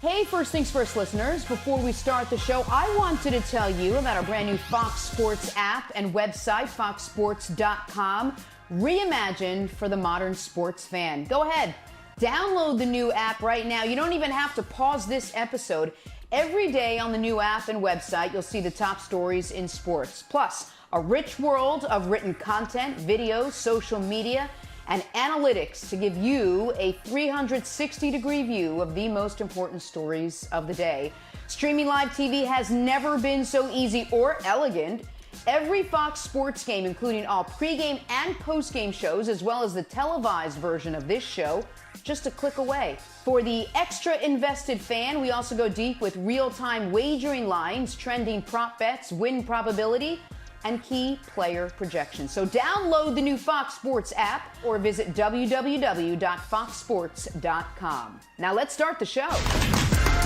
Hey, First Things First listeners, before we start the show, I wanted to tell you about our brand new Fox Sports app and website, foxsports.com, reimagined for the modern sports fan. Go ahead, download the new app right now. You don't even have to pause this episode. Every day on the new app and website, you'll see the top stories in sports, plus a rich world of written content, videos, social media, and analytics to give you a 360-degree view of the most important stories of the day. Streaming live TV has never been so easy or elegant. Every Fox Sports game, including all pregame and postgame shows, as well as the televised version of this show, just a click away. For the extra invested fan, we also go deep with real-time wagering lines, trending prop bets, win probability, and key player projections. So download the new Fox Sports app or visit www.foxsports.com. Now let's start the show.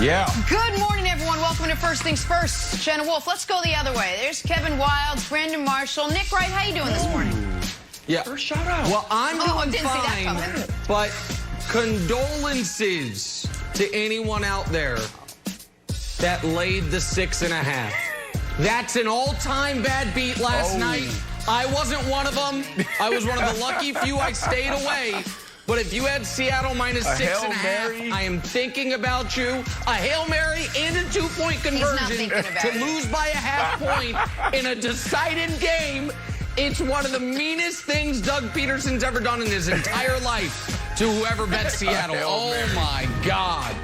Yeah. Good morning, everyone. Welcome to First Things First. Jenna Wolfe, let's go the other way. There's Kevin Wildes, Brandon Marshall, Nick Wright. How you doing this morning? Yeah. First shout out. Well, I'm doing didn't see that fine, coming. but condolences to anyone out there that laid the 6.5. That's an all-time bad beat last night. I wasn't one of them. I was one of the lucky few. I stayed away. But if you had Seattle minus 6.5, I am thinking about you. A Hail Mary and a 2-point conversion to lose by a half point in a decided game. It's one of the meanest things Doug Peterson's ever done in his entire life to whoever bet Seattle. Oh, my God.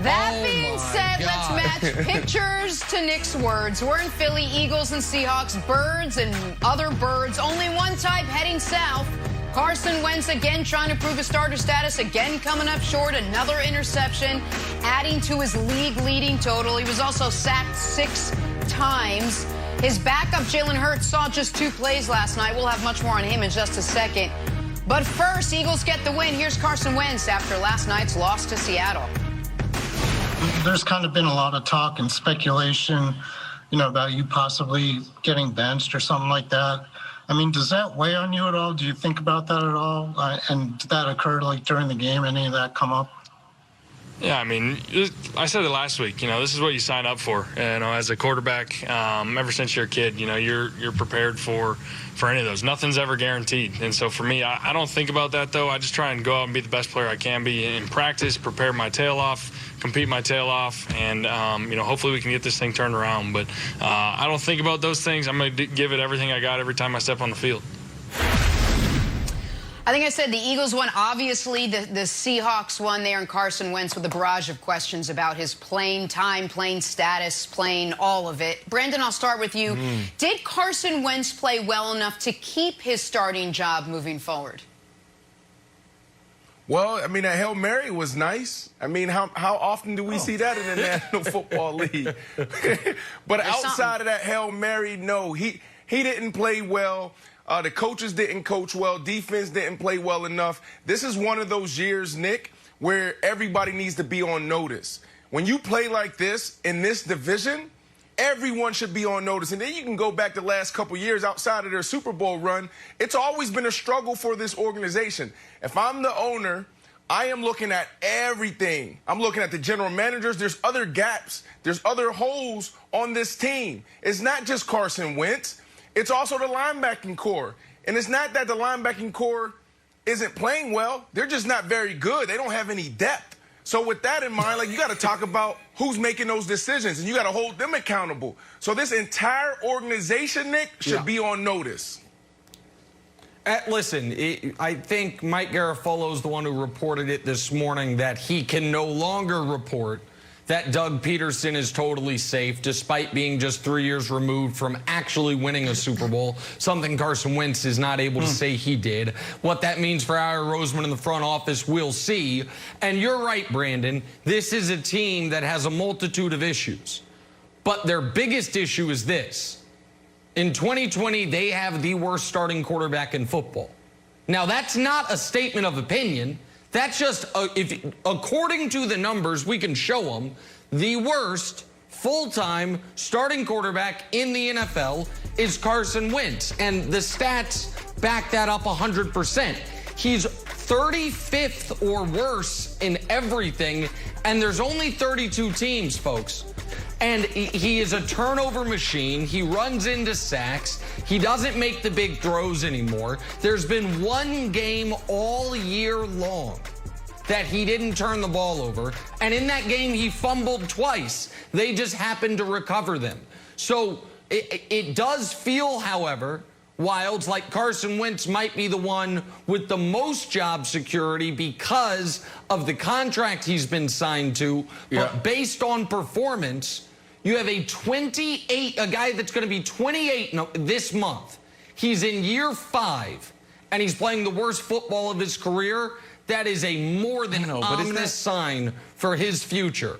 That being said, let's match pictures to Nick's words. We're in Philly, Eagles and Seahawks, birds and other birds. Only one type heading south. Carson Wentz again trying to prove his starter status, again coming up short, another interception, adding to his league-leading total. He was also sacked 6 times. His backup, Jalen Hurts, saw just 2 plays last night. We'll have much more on him in just a second. But first, Eagles get the win. Here's Carson Wentz after last night's loss to Seattle. There's kind of been a lot of talk and speculation, about you possibly getting benched or something like that. I mean, does that weigh on you at all? Do you think about that at all? And did that occur during the game? Any of that come up? Yeah, I mean, I said it last week. This is what you sign up for. As a quarterback, ever since you're a kid, you're prepared for any of those. Nothing's ever guaranteed. And so for me, I don't think about that, though. I just try and go out and be the best player I can be in practice, prepare my tail off, compete my tail off, and, hopefully we can get this thing turned around. But I don't think about those things. I'm going to give it everything I got every time I step on the field. I think I said the Eagles won. Obviously, the Seahawks won there, and Carson Wentz with a barrage of questions about his playing time, playing status, playing all of it. Brandon, I'll start with you. Did Carson Wentz play well enough to keep his starting job moving forward? Well, I mean, that Hail Mary was nice. I mean, how often do we see that in the National Football League? But outside of that Hail Mary, no, he didn't play well. The coaches didn't coach well. Defense didn't play well enough. This is one of those years, Nick, where everybody needs to be on notice. When you play like this in this division, everyone should be on notice. And then you can go back the last couple years outside of their Super Bowl run. It's always been a struggle for this organization. If I'm the owner, I am looking at everything. I'm looking at the general managers. There's other gaps. There's other holes on this team. It's not just Carson Wentz. It's also the linebacking core. And it's not that the linebacking core isn't playing well. They're just not very good. They don't have any depth. So with that in mind, you got to talk about who's making those decisions, and you got to hold them accountable. So this entire organization, Nick, should be on notice. Listen, I think Mike Garafolo is the one who reported it this morning that he can no longer report that Doug Peterson is totally safe, despite being just 3 years removed from actually winning a Super Bowl, something Carson Wentz is not able to say he did. What that means for Ira Roseman in the front office, we'll see. And you're right, Brandon. This is a team that has a multitude of issues. But their biggest issue is this. In 2020, they have the worst starting quarterback in football. Now, that's not a statement of opinion. That's just, according to the numbers, we can show them, the worst full-time starting quarterback in the NFL is Carson Wentz. And the stats back that up 100%. He's 35th or worse in everything, and there's only 32 teams, folks. And he is a turnover machine. He runs into sacks. He doesn't make the big throws anymore. There's been one game all year long that he didn't turn the ball over. And in that game, he fumbled twice. They just happened to recover them. So it does feel, however, Wilds, like Carson Wentz might be the one with the most job security because of the contract he's been signed to. But based on performance, you have a guy that's going to be 28 this month. He's in year 5, and he's playing the worst football of his career. That is a more than ominous sign for his future.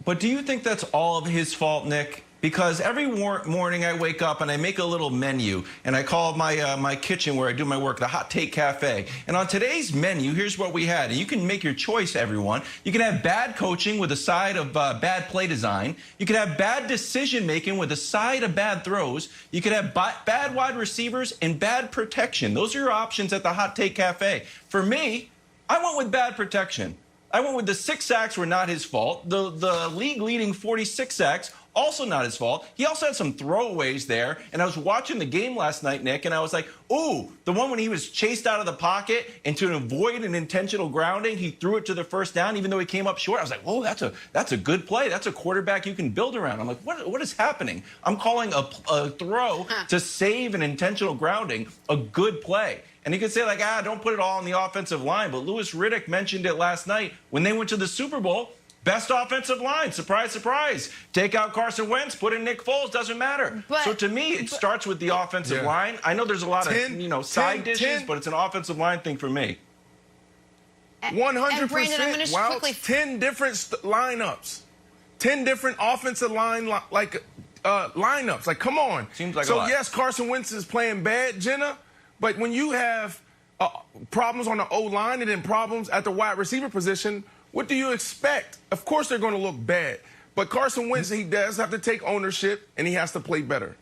But do you think that's all of his fault, Nick? Because every morning I wake up and I make a little menu, and I call my kitchen where I do my work the Hot Take Cafe. And on today's menu, here's what we had. And you can make your choice, everyone. You can have bad coaching with a side of bad play design. You can have bad decision making with a side of bad throws. You can have bad wide receivers and bad protection. Those are your options at the Hot Take Cafe. For me, I went with bad protection. I went with the 6 sacks were not his fault. The league-leading 46 sacks, also not his fault. He also had some throwaways there. And I was watching the game last night, Nick, and I was like, ooh, the one when he was chased out of the pocket, and to avoid an intentional grounding, he threw it to the first down, even though he came up short. I was like, whoa, that's a good play. That's a quarterback you can build around. I'm like, what is happening? I'm calling a throw to save an intentional grounding a good play. And you could say, like, don't put it all on the offensive line. But Louis Riddick mentioned it last night. When they went to the Super Bowl, best offensive line. Surprise, surprise. Take out Carson Wentz, put in Nick Foles, doesn't matter. So to me, it starts with the offensive line. I know there's a lot of side dishes, but it's an offensive line thing for me. 100%. Wow, 10 different lineups. 10 different offensive line lineups. Like, come on. Seems like a lot. So, yes, Carson Wentz is playing bad, Jenna. But when you have problems on the O-line and then problems at the wide receiver position, what do you expect? Of course they're going to look bad. But Carson Wentz, he does have to take ownership, and he has to play better.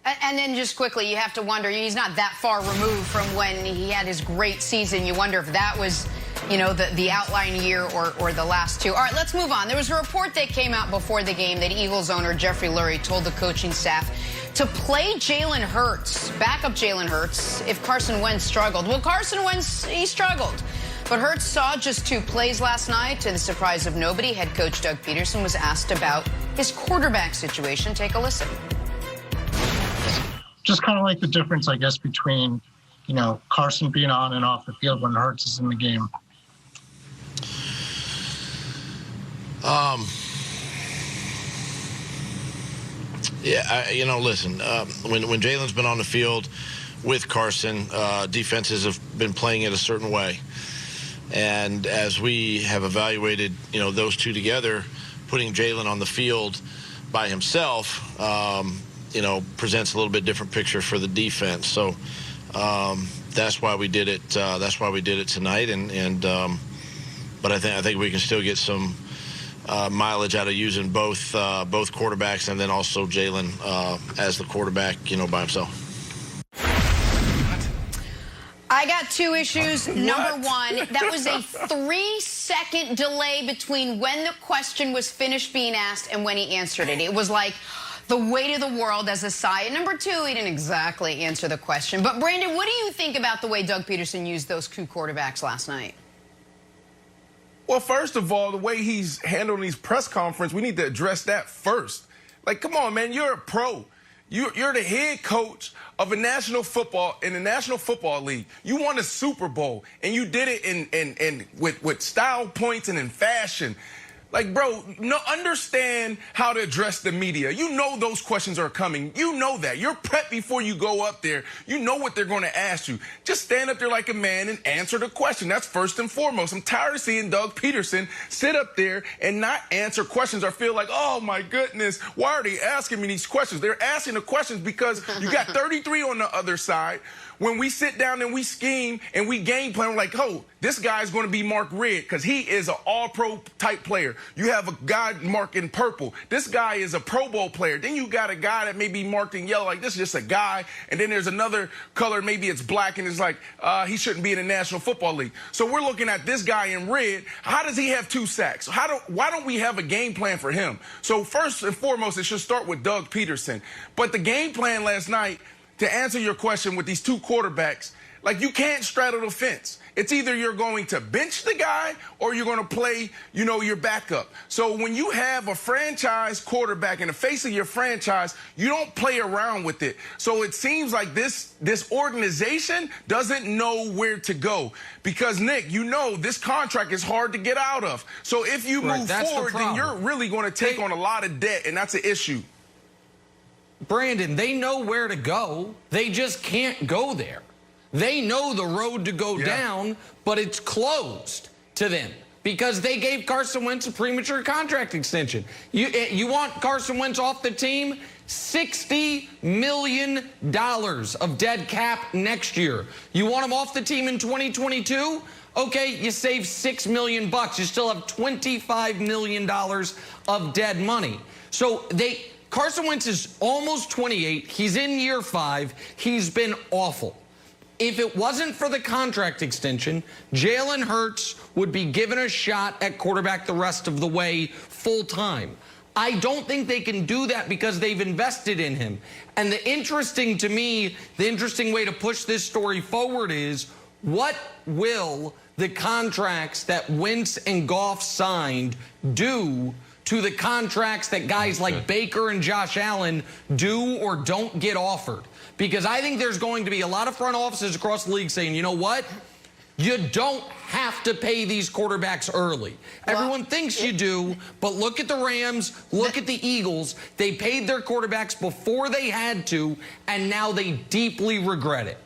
And then just quickly, you have to wonder, he's not that far removed from when he had his great season. You wonder if that was, the outlying year or the last two. All right, let's move on. There was a report that came out before the game that Eagles owner Jeffrey Lurie told the coaching staff to play Jalen Hurts, backup Jalen Hurts, if Carson Wentz struggled. Well, Carson Wentz, he struggled. But Hurts saw just 2 plays last night. To the surprise of nobody, head coach Doug Peterson was asked about his quarterback situation. Take a listen. Just kind of like the difference, I guess, between, Carson being on and off the field when Hurts is in the game. Listen, when Jalen's been on the field with Carson, defenses have been playing it a certain way. And as we have evaluated, those two together, putting Jalen on the field by himself, presents a little bit different picture for the defense. So that's why we did it. That's why we did it tonight. But I think we can still get some mileage out of using both quarterbacks, and then also Jalen as the quarterback, by himself. I got 2 issues. Number 1, that was a 3-second delay between when the question was finished being asked and when he answered it. It was like the weight of the world as a sigh. And number 2, he didn't exactly answer the question. But, Brandon, what do you think about the way Doug Peterson used those 2 quarterbacks last night? Well, first of all, the way he's handling these press conferences, we need to address that first. Like, come on, man, you're a pro. You're the head coach of a national football in the National Football League. You won a Super Bowl, and you did it in with style points and in fashion. Like, bro, understand how to address the media. You know those questions are coming. You know that. You're prepped before you go up there. You know what they're going to ask you. Just stand up there like a man and answer the question. That's first and foremost. I'm tired of seeing Doug Peterson sit up there and not answer questions or feel like, oh, my goodness, why are they asking me these questions? They're asking the questions because you got 33 on the other side when we sit down and we scheme and we game plan, we're like, oh, this guy's going to be marked red because he is an all-pro type player. You have a guy marked in purple. This guy is a Pro Bowl player. Then you got a guy that may be marked in yellow, like this is just a guy. And then there's another color, maybe it's black, and it's like he shouldn't be in the National Football League. So we're looking at this guy in red. How does he have 2 sacks? Why don't we have a game plan for him? So first and foremost, it should start with Doug Peterson. But the game plan last night, to answer your question with these 2 quarterbacks, like you can't straddle the fence. It's either you're going to bench the guy or you're going to play, your backup. So when you have a franchise quarterback in the face of your franchise, you don't play around with it. So it seems like this organization doesn't know where to go because, Nick, this contract is hard to get out of. So if you move forward, then you're really going to take on a lot of debt, and that's an issue. Brandon, they know where to go. They just can't go there. They know the road to go down, but it's closed to them because they gave Carson Wentz a premature contract extension. You want Carson Wentz off the team? $60 million of dead cap next year. You want him off the team in 2022? Okay, you save $6 million. You still have $25 million of dead money. So Carson Wentz is almost 28. He's in year 5. He's been awful. If it wasn't for the contract extension, Jalen Hurts would be given a shot at quarterback the rest of the way full time. I don't think they can do that because they've invested in him. And the interesting way to push this story forward is what will the contracts that Wentz and Goff signed do to the contracts that guys like Baker and Josh Allen do or don't get offered? Because I think there's going to be a lot of front offices across the league saying, you know what? You don't have to pay these quarterbacks early. Everyone thinks you do, but look at the Rams, look at the Eagles. They paid their quarterbacks before they had to, and now they deeply regret it.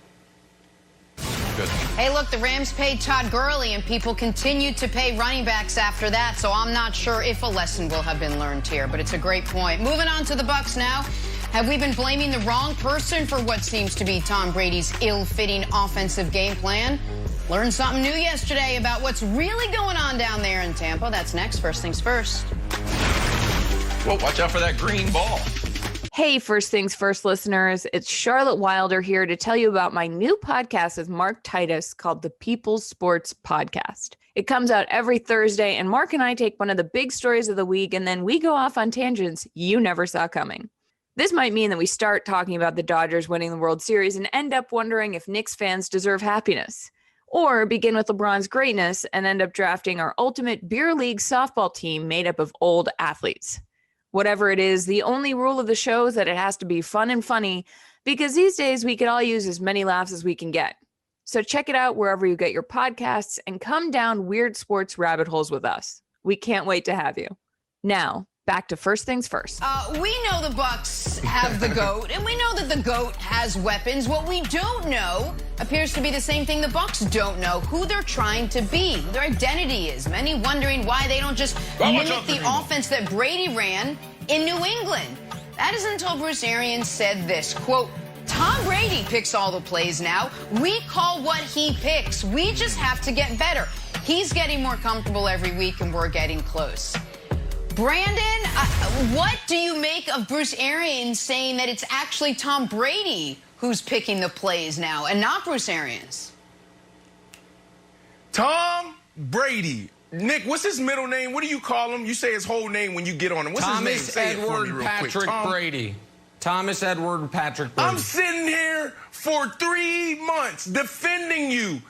Good. Hey, look, the Rams paid Todd Gurley, and people continued to pay running backs after that, so I'm not sure if a lesson will have been learned here, but it's a great point. Moving on to the Bucs now. Have we been blaming the wrong person for what seems to be Tom Brady's ill-fitting offensive game plan? Learned something new yesterday about what's really going on down there in Tampa. That's next. First things first. Well, watch out for that green ball. Hey, First Things First listeners, it's Charlotte Wilder here to tell you about my new podcast with Mark Titus called the People's Sports Podcast. It comes out every Thursday, and Mark and I take one of the big stories of the week, and then we go off on tangents you never saw coming. This might mean that we start talking about the Dodgers winning the World Series and end up wondering if Knicks fans deserve happiness. Or begin with LeBron's greatness and end up drafting our ultimate beer league softball team made up of old athletes. Whatever it is, the only rule of the show is that it has to be fun and funny, because these days we could all use as many laughs as we can get. So check it out wherever you get your podcasts and come down weird sports rabbit holes with us. We can't wait to have you. Now, back to First Things First. We know the Bucs have the GOAT, and we know that the GOAT has weapons. What we don't know appears to be the same thing the Bucs don't know: who they're trying to be, who their identity is. Many wondering why they don't just mimic the offense that Brady ran in New England. That is until Bruce Arians said this, quote, "Tom Brady picks all the plays now. We call what he picks. We just have to get better. He's getting more comfortable every week, and we're getting close." Brandon, what do you make of Bruce Arians saying that it's actually Tom Brady who's picking the plays now and not Bruce Arians? Tom Brady. Nick, what's his middle name? What do you call him? You say his whole name when you get on him. What's his name? Say it for me real quick. Brady. Thomas Edward Patrick Brady. I'm sitting here for 3 months defending you,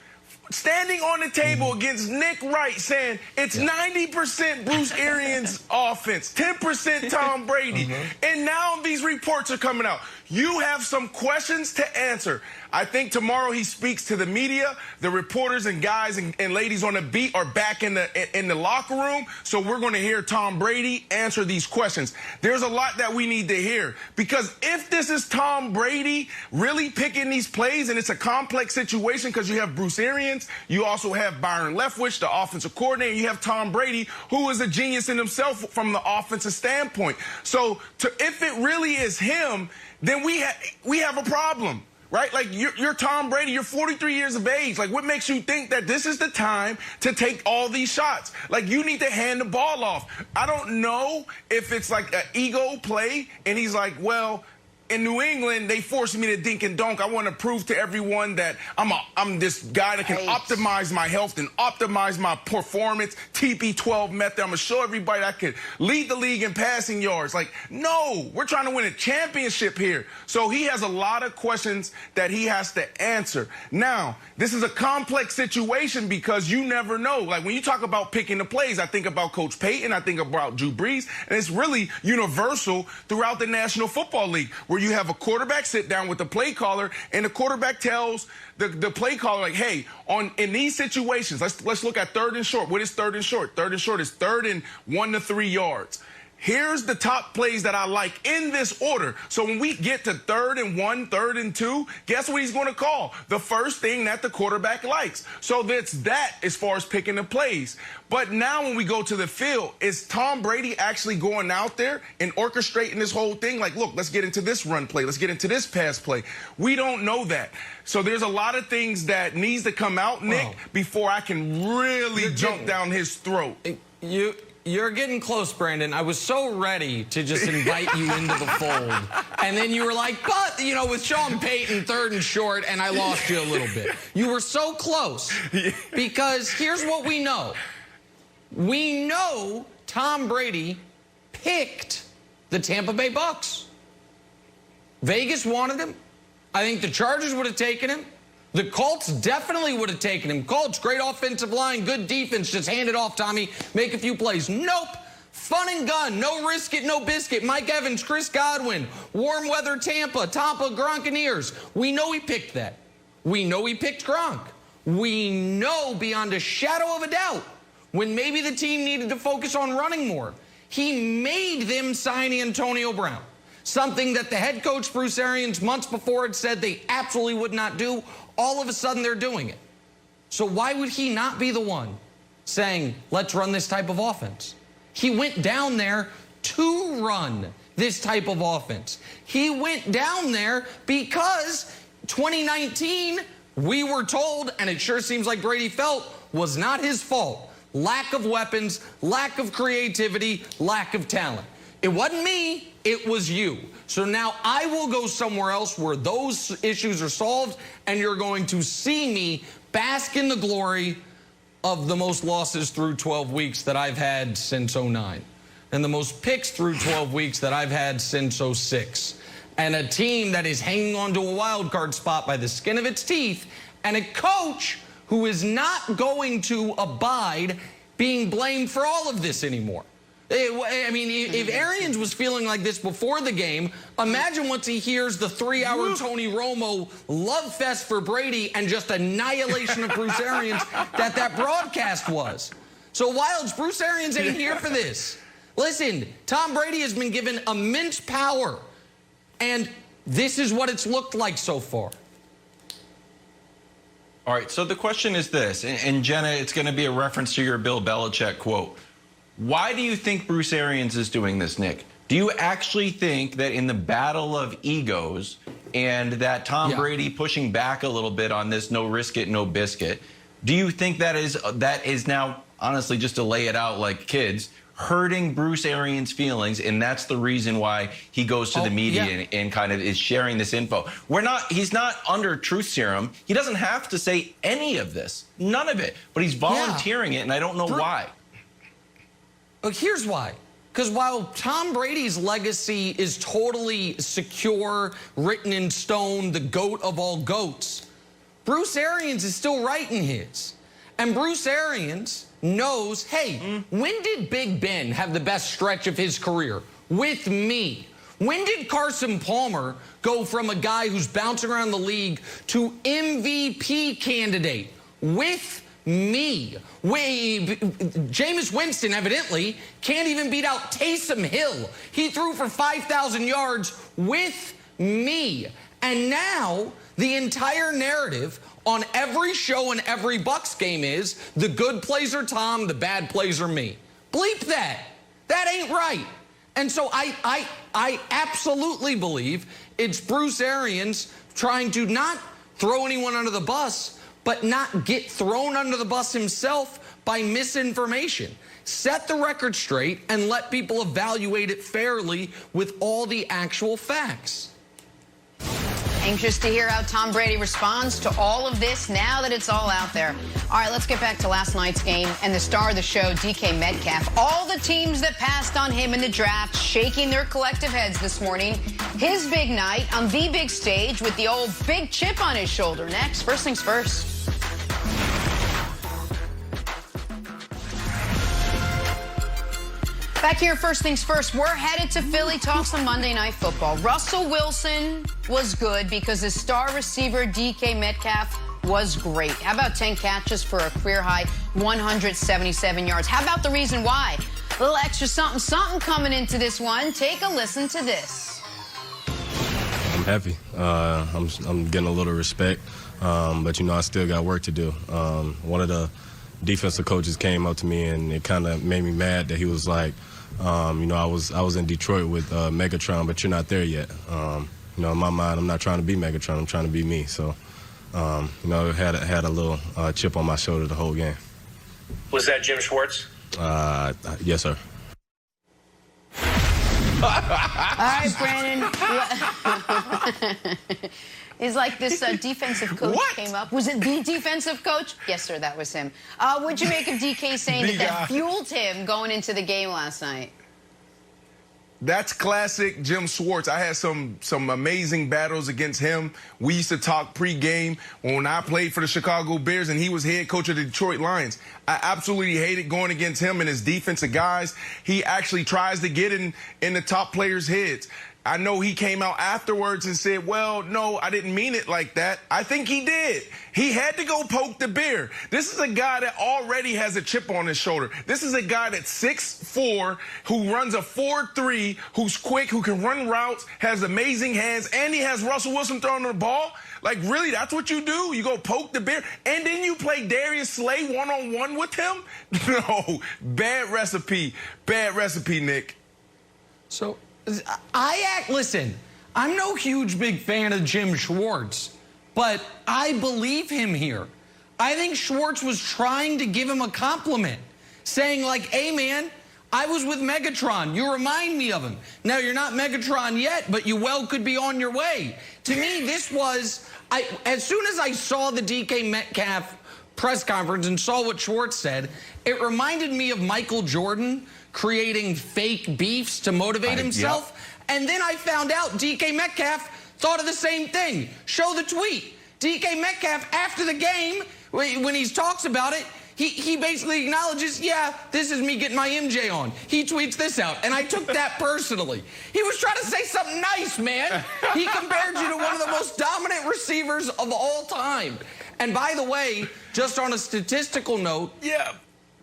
standing on the table against Nick Wright, saying it's 90% Bruce Arians' offense, 10% Tom Brady. And now these reports are coming out. You have some questions to answer. I think tomorrow he speaks to the media. The reporters and guys and ladies on the beat are back in the locker room. So we're going to hear Tom Brady answer these questions. There's a lot that we need to hear, because if this is Tom Brady really picking these plays, and it's a complex situation because you have Bruce Arians, you also have Byron Leftwich, the offensive coordinator, you have Tom Brady, who is a genius in himself from the offensive standpoint. So if it really is him, then we have a problem. right? Like, you're Tom Brady. You're 43 years of age. Like, what makes you think that this is the time to take all these shots? Like, you need to hand the ball off. I don't know if it's like an ego play, and he's like, well, in New England, they forced me to dink and dunk. I want to prove to everyone that I'm this guy that can optimize my health and optimize my performance. TP12 method. I'm going to show everybody I can lead the league in passing yards. Like, no, we're trying to win a championship here. So he has a lot of questions that he has to answer. Now, this is a complex situation because you never know. Like, when you talk about picking the plays, I think about Coach Payton. I think about Drew Brees. And it's really universal throughout the National Football League, where you have a quarterback sit down with the play caller, and the quarterback tells the play caller, like, hey, in these situations, let's look at 3rd and short. What is 3rd and short? 3rd and short is 3rd and 1 to 3 yards. Here's the top plays that I like in this order. So when we get to 3rd and 1, 3rd and 2, guess what he's going to call? The first thing that the quarterback likes. So that's that as far as picking the plays. But now when we go to the field, is Tom Brady actually going out there and orchestrating this whole thing? Like, look, let's get into this run play. Let's get into this pass play. We don't know that. So there's a lot of things that needs to come out, Nick, before I can really jump down his throat. You're getting close, Brandon. I was so ready to just invite you into the fold. And then you were like, but, you know, with Sean Payton, 3rd and short, and I lost you a little bit. You were so close. Because here's what we know. We know Tom Brady picked the Tampa Bay Bucs. Vegas wanted him. I think the Chargers would have taken him. The Colts definitely would have taken him. Colts, great offensive line, good defense. Just hand it off, Tommy. Make a few plays. Nope. Fun and gun. No risk it, no biscuit. Mike Evans, Chris Godwin, warm weather Tampa, Tampa Gronkaneers. We know he picked that. We know he picked Gronk. We know beyond a shadow of a doubt when maybe the team needed to focus on running more, he made them sign Antonio Brown. Something that the head coach, Bruce Arians, months before had said they absolutely would not do. All of a sudden, they're doing it. So why would he not be the one saying, let's run this type of offense? He went down there to run this type of offense. He went down there because 2019, we were told, and it sure seems like Brady felt, was not his fault. Lack of weapons, lack of creativity, lack of talent. It wasn't me, it was you. So now I will go somewhere else where those issues are solved, and you're going to see me bask in the glory of the most losses through 12 weeks that I've had since 09, and the most picks through 12 weeks that I've had since 06, and a team that is hanging on to a wild card spot by the skin of its teeth, and a coach who is not going to abide being blamed for all of this anymore. I mean, if Arians was feeling like this before the game, imagine once he hears the 3-hour Tony Romo love fest for Brady and just annihilation of Bruce Arians that broadcast was. So, Wilds, Bruce Arians ain't here for this. Listen, Tom Brady has been given immense power, and this is what it's looked like so far. All right, so the question is this, and Jenna, it's going to be a reference to your Bill Belichick quote. Why do you think Bruce Arians is doing this, Nick? Do you actually think that in the battle of egos and that Tom Brady pushing back a little bit on this no risk it, no biscuit, do you think that is now, honestly, just to lay it out like kids, hurting Bruce Arians' feelings, and that's the reason why he goes to the media and kind of is sharing this info? He's not under truth serum. He doesn't have to say any of this, none of it, but he's volunteering it, and I don't know why. Look, here's why. Because while Tom Brady's legacy is totally secure, written in stone, the GOAT of all GOATs, Bruce Arians is still writing his. And Bruce Arians knows, hey, when did Big Ben have the best stretch of his career? With me. When did Carson Palmer go from a guy who's bouncing around the league to MVP candidate? With me. Jameis Winston evidently can't even beat out Taysom Hill. He threw for 5,000 yards with me. And now the entire narrative on every show and every Bucs game is the good plays are Tom, the bad plays are me. Bleep that. That ain't right. And so I absolutely believe it's Bruce Arians trying to not throw anyone under the bus, but not get thrown under the bus himself by misinformation. Set the record straight and let people evaluate it fairly with all the actual facts. Anxious to hear how Tom Brady responds to all of this now that it's all out there. All right, let's get back to last night's game and the star of the show, DK Metcalf. All the teams that passed on him in the draft shaking their collective heads this morning. His big night on the big stage with the old big chip on his shoulder. Next, first things first. Back here, first things first, we're headed to Philly, talk some Monday Night Football. Russell Wilson was good because his star receiver, DK Metcalf, was great. How about 10 catches for a career-high 177 yards? How about the reason why? A little extra something coming into this one. Take a listen to this. I'm happy. I'm getting a little respect, but, I still got work to do. One of the defensive coaches came up to me, and it kind of made me mad that he was like, I was in Detroit with Megatron, but you're not there yet. In my mind, I'm not trying to be Megatron. I'm trying to be me. So, had a little chip on my shoulder the whole game. Was that Jim Schwartz? Yes, sir. All right, Brandon. It's like this defensive coach came up. Was it the defensive coach? Yes, sir, that was him. What'd you make of DK saying that fueled him going into the game last night? That's classic Jim Schwartz. I had some amazing battles against him. We used to talk pregame when I played for the Chicago Bears and he was head coach of the Detroit Lions. I absolutely hated going against him and his defensive guys. He actually tries to get in the top players' heads. I know he came out afterwards and said, well, no, I didn't mean it like that. I think he did. He had to go poke the bear. This is a guy that already has a chip on his shoulder. This is a guy that's 6'4", who runs a 4.3, who's quick, who can run routes, has amazing hands, and he has Russell Wilson throwing the ball. Like, really, that's what you do? You go poke the bear, and then you play Darius Slay one-on-one with him? No, bad recipe, Nick. So... listen, I'm no huge big fan of Jim Schwartz, but I believe him here. I think Schwartz was trying to give him a compliment, saying like, hey, man, I was with Megatron. You remind me of him. Now, you're not Megatron yet, but you well could be on your way. To me, this was, as soon as I saw the DK Metcalf press conference and saw what Schwartz said, it reminded me of Michael Jordan creating fake beefs to motivate himself. Yep. And then I found out DK Metcalf thought of the same thing. Show the tweet. DK Metcalf, after the game, when he talks about it, he basically acknowledges, yeah, this is me getting my MJ on. He tweets this out, and I took that personally. He was trying to say something nice, man. He compared you to one of the most dominant receivers of all time. And by the way, just on a statistical note,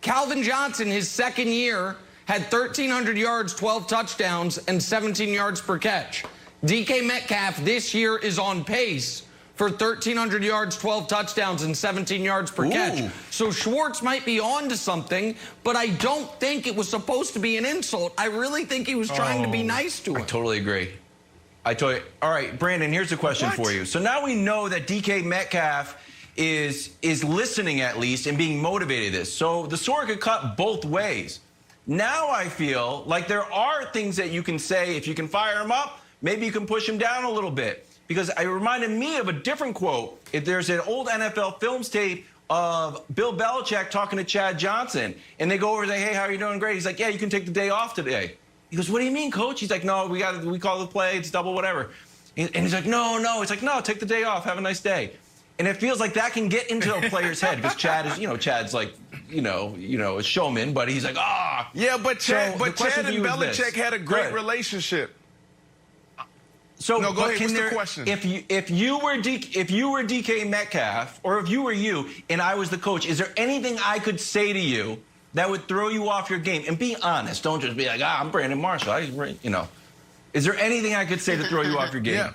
Calvin Johnson, his second year, had 1,300 yards, 12 touchdowns, and 17 yards per catch. DK Metcalf this year is on pace for 1,300 yards, 12 touchdowns, and 17 yards per catch. So Schwartz might be on to something, but I don't think it was supposed to be an insult. I really think he was trying to be nice to him. I totally agree. All right, Brandon, here's a question for you. So now we know that DK Metcalf is listening at least and being motivated this. So the sword could cut both ways. Now I feel like there are things that you can say. If you can fire him up, maybe you can push him down a little bit. Because it reminded me of a different quote. There's an old NFL films tape of Bill Belichick talking to Chad Johnson. And they go over and say, hey, how are you doing? Great. He's like, yeah, you can take the day off today. He goes, what do you mean, coach? He's like, no, we call the play. It's double whatever. And he's like, no. It's like, no, take the day off. Have a nice day. And it feels like that can get into a player's head because Chad is, Chad's like, a showman, but he's like, ah. Yeah, but Chad and Belichick had a great relationship. So, no, go ahead. What's the question? If you were DK Metcalf, or if you were you and I was the coach, is there anything I could say to you that would throw you off your game? And be honest. Don't just be like, I'm Brandon Marshall. Is there anything I could say to throw you off your game? Yeah.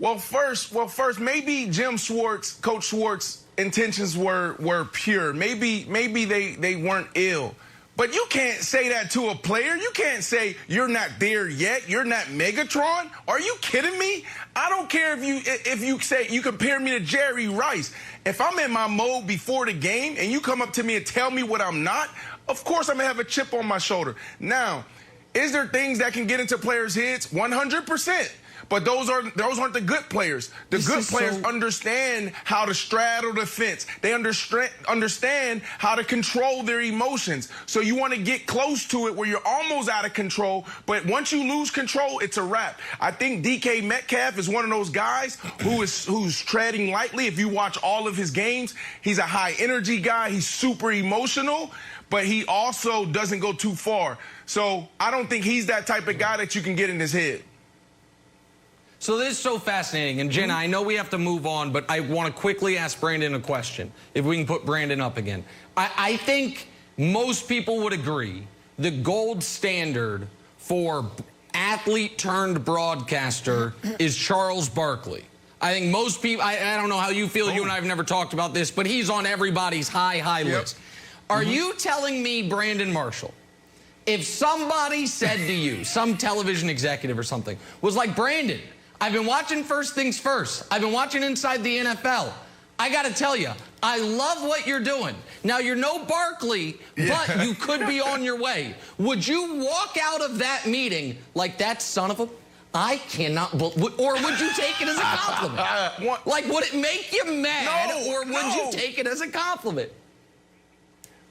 Well, first, maybe Coach Schwartz intentions were pure. Maybe they weren't ill. But you can't say that to a player. You can't say you're not there yet. You're not Megatron. Are you kidding me? I don't care if you say you compare me to Jerry Rice. If I'm in my mode before the game and you come up to me and tell me what I'm not, of course I'm gonna have a chip on my shoulder. Now, is there things that can get into players' heads? 100%. But those aren't the good players. The good players understand how to straddle the fence. They understand how to control their emotions. So you want to get close to it where you're almost out of control. But once you lose control, it's a wrap. I think DK Metcalf is one of those guys who's treading lightly. If you watch all of his games, he's a high energy guy. He's super emotional, but he also doesn't go too far. So I don't think he's that type of guy that you can get in his head. So this is so fascinating. And Jenna, I know we have to move on, but I want to quickly ask Brandon a question, if we can put Brandon up again. I think most people would agree the gold standard for athlete-turned-broadcaster is Charles Barkley. I think most people, I don't know how you feel, you and I have never talked about this, but he's on everybody's high list. Are you telling me, Brandon Marshall, if somebody said to you, some television executive or something, was like, Brandon, I've been watching First Things First. I've been watching Inside the NFL. I got to tell you, I love what you're doing. Now, you're no Barkley, but you could be on your way. Would you walk out of that meeting like that son of a... I cannot... Or would you take it as a compliment? Like, would it make you mad, or would you take it as a compliment?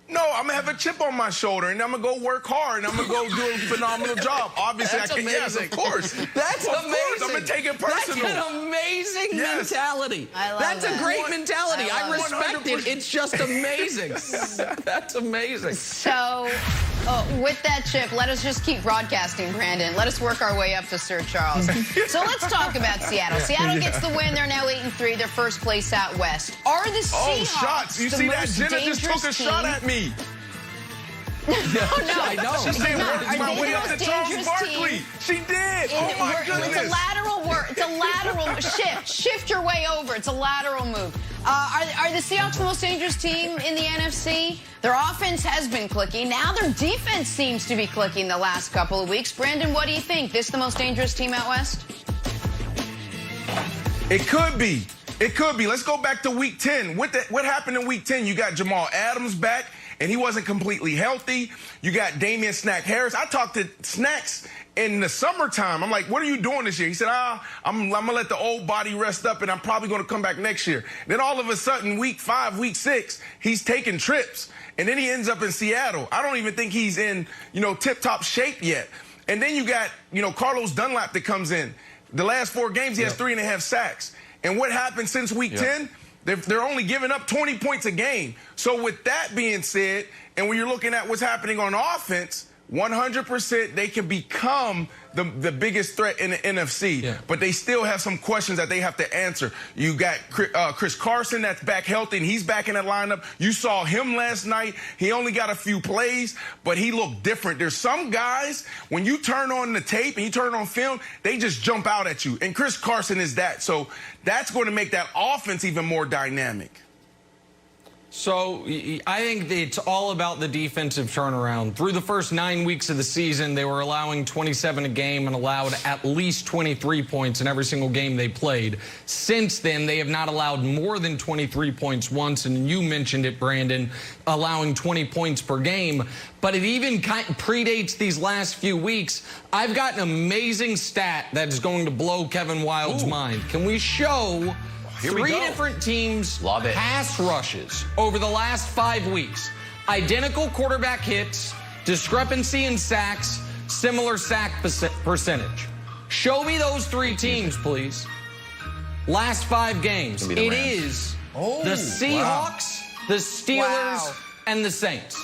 No, I'm going to have a chip on my shoulder, and I'm going to go work hard, and I'm going to go do a phenomenal job. Obviously, That's I can. amazing. Yes, of course. That's of amazing. Course, I'm going to take it personal. That's an amazing mentality. I love That's that. a great mentality. I respect 100%. it. It's just amazing. That's amazing. So, with that chip, let us just keep broadcasting, Brandon. Let us work our way up to Sir Charles. So let's talk about Seattle. Seattle gets the win. They're now 8-3. They're first place out west. Are the Seahawks shots. You the see that? most Jenna just took a dangerous shot team? at me. No, I know. She said, Are "Where's my they way the up to most Charles dangerous Barkley?" team? She did. Oh my goodness. It's a lateral work. It's a lateral shift. Shift your way over. It's a lateral move. Are the Seahawks the most dangerous team in the NFC? Their offense has been clicking. Now their defense seems to be clicking the last couple of weeks. Brandon, what do you think? This the most dangerous team out west? It could be. It could be. Let's go back to Week 10. What happened in Week 10? You got Jamal Adams back, and he wasn't completely healthy. You got Damian Snack Harris. I talked to Snacks in the summertime. I'm like, what are you doing this year? He said, I'm going to let the old body rest up, and I'm probably going to come back next year. Then all of a sudden, Week 5, Week 6, he's taking trips, and then he ends up in Seattle. I don't even think he's in, tip-top shape yet. And then you got, Carlos Dunlap that comes in. The last 4 games, he has 3.5 sacks. And what happened since Week 10? They're only giving up 20 points a game. So with that being said, and when you're looking at what's happening on offense, 100% they can become the biggest threat in the NFC. But they still have some questions that they have to answer. You got Chris Carson that's back healthy, and he's back in that lineup. You saw him last night. He only got a few plays, but he looked different. There's some guys, when you turn on the tape and you turn on film, they just jump out at you. And Chris Carson is that. So that's going to make that offense even more dynamic. So I think it's all about the defensive turnaround. Through the first 9 weeks of the season, they were allowing 27 a game and allowed at least 23 points in every single game they played. Since then, they have not allowed more than 23 points once, and you mentioned it, Brandon, allowing 20 points per game. But it even predates these last few weeks. I've got an amazing stat that is going to blow Kevin Wild's mind. Can we show... Three different teams' pass rushes over the last 5 weeks. Identical quarterback hits, discrepancy in sacks, similar sack percentage. Show me those 3 teams, please. Last 5 games. It is the Seahawks, the Steelers, and the Saints.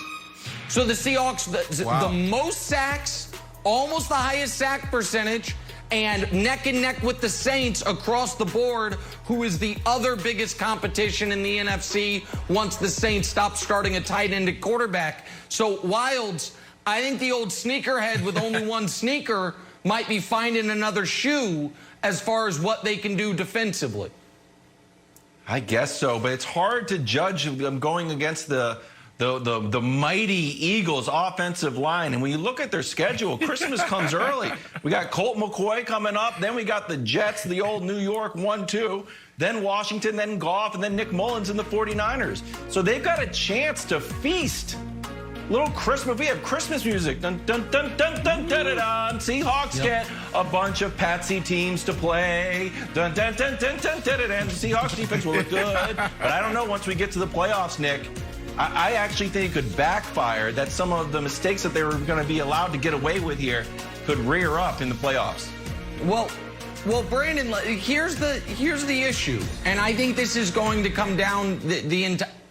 So the Seahawks, the most sacks, almost the highest sack percentage, and neck and neck with the Saints across the board, who is the other biggest competition in the NFC once the Saints stop starting a tight end at quarterback. So Wilds, I think the old sneakerhead with only one sneaker might be finding another shoe as far as what they can do defensively. I guess so, but it's hard to judge them going against the the mighty Eagles offensive line. And when you look at their schedule, Christmas comes early. We got Colt McCoy coming up. Then we got the Jets, the old New York 1-2. Then Washington, then Goff, and then Nick Mullins and the 49ers. So they've got a chance to feast. Little Christmas. We have Christmas music. Dun, dun, dun, dun, dun, dun, dun, dun. Seahawks get a bunch of patsy teams to play. Dun, dun, dun, dun, dun, dun, dun, dun. The Seahawks defense will look good. But I don't know, once we get to the playoffs, Nick, I actually think it could backfire, that some of the mistakes that they were going to be allowed to get away with here could rear up in the playoffs. Well, Brandon, here's the issue, and I think this is going to come down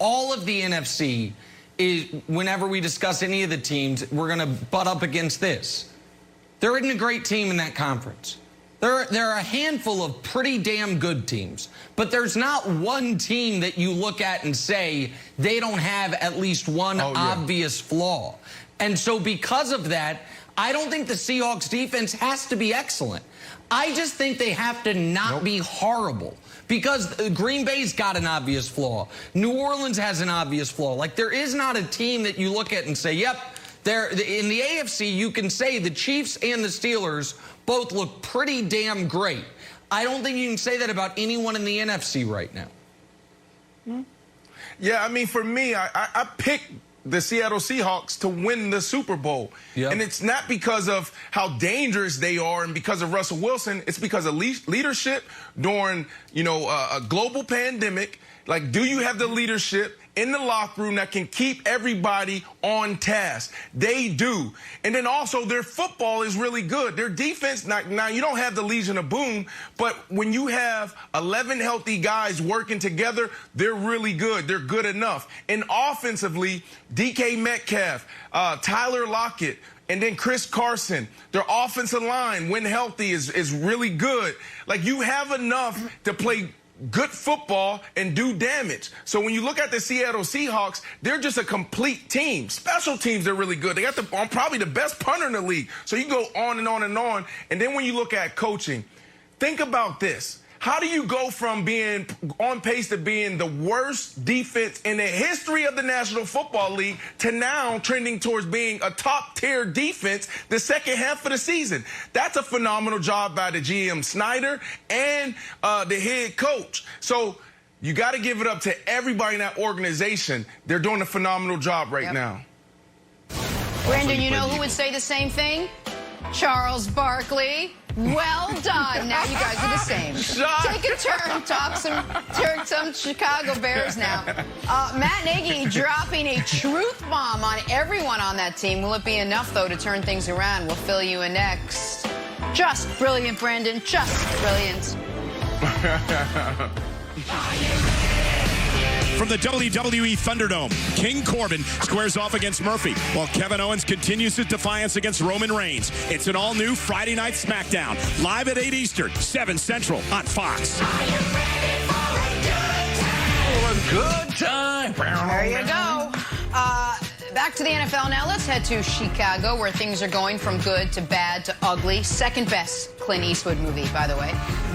all of the NFC. Is whenever we discuss any of the teams, we're going to butt up against this. There isn't a great team in that conference. There are a handful of pretty damn good teams, but there's not one team that you look at and say they don't have at least one obvious flaw. And so because of that, I don't think the Seahawks defense has to be excellent. I just think they have to not be horrible, because Green Bay's got an obvious flaw. New Orleans has an obvious flaw. Like, there is not a team that you look at and say, yep, in the AFC, you can say the Chiefs and the Steelers both look pretty damn great. I don't think you can say that about anyone in the NFC right now. Yeah, I mean, for me, I picked the Seattle Seahawks to win the Super Bowl. Yep. And it's not because of how dangerous they are and because of Russell Wilson. It's because of leadership during, a global pandemic. Like, do you have the leadership in the locker room that can keep everybody on task? They do. And then also their football is really good. Their defense, now you don't have the Legion of Boom, but when you have 11 healthy guys working together, they're really good. They're good enough. And offensively, DK Metcalf, Tyler Lockett, and then Chris Carson, their offensive line, when healthy, is really good. Like, you have enough to play good football and do damage. So when you look at the Seattle Seahawks, they're just a complete team. Special teams, they're really good. They got probably the best punter in the league. So you go on and on and on. And then when you look at coaching, think about this. How do you go from being on pace to being the worst defense in the history of the National Football League to now trending towards being a top-tier defense the second half of the season? That's a phenomenal job by the GM Snyder and the head coach. So you got to give it up to everybody in that organization. They're doing a phenomenal job right now. Brandon, you know who would say the same thing? Charles Barkley. Well done. Now you guys are the same. Take a turn, talk some Chicago Bears now. Matt Nagy dropping a truth bomb on everyone on that team. Will it be enough, though, to turn things around? We'll fill you in next. Just brilliant, Brandon. Just brilliant. From the WWE Thunderdome, King Corbin squares off against Murphy, while Kevin Owens continues his defiance against Roman Reigns. It's an all-new Friday Night SmackDown, live at 8 Eastern, 7 Central on Fox. There you go. Back to the NFL now. Let's head to Chicago, where things are going from good to bad to ugly. Second best Clint Eastwood movie, by the way.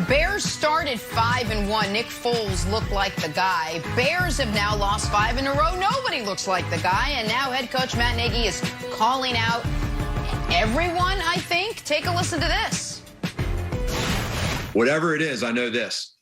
Bears started 5-1. Nick Foles looked like the guy. Bears have now lost 5 in a row. Nobody looks like the guy. And now head coach Matt Nagy is calling out everyone, I think. Take a listen to this. Whatever it is, I know this.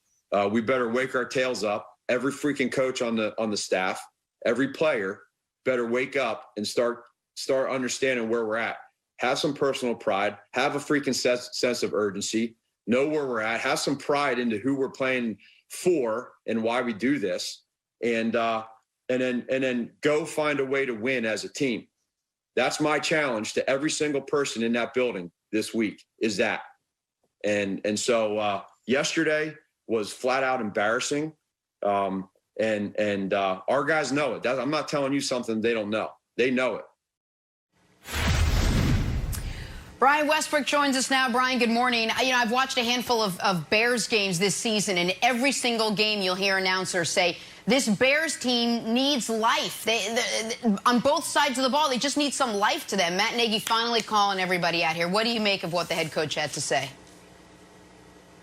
We better wake our tails up. Every freaking coach on the staff, every player better wake up and start understanding where we're at. Have some personal pride. Have a freaking sense of urgency. Know where we're at. Have some pride into who we're playing for and why we do this. And then go find a way to win as a team. That's my challenge to every single person in that building this week, is that. And so yesterday was flat out embarrassing. And our guys know it. I'm not telling you something they don't know. They know it. Brian Westbrook joins us now. Brian, good morning. I've watched a handful of Bears games this season, and every single game you'll hear announcers say, this Bears team needs life. They on both sides of the ball, they just need some life to them. Matt Nagy finally calling everybody out here. What do you make of what the head coach had to say?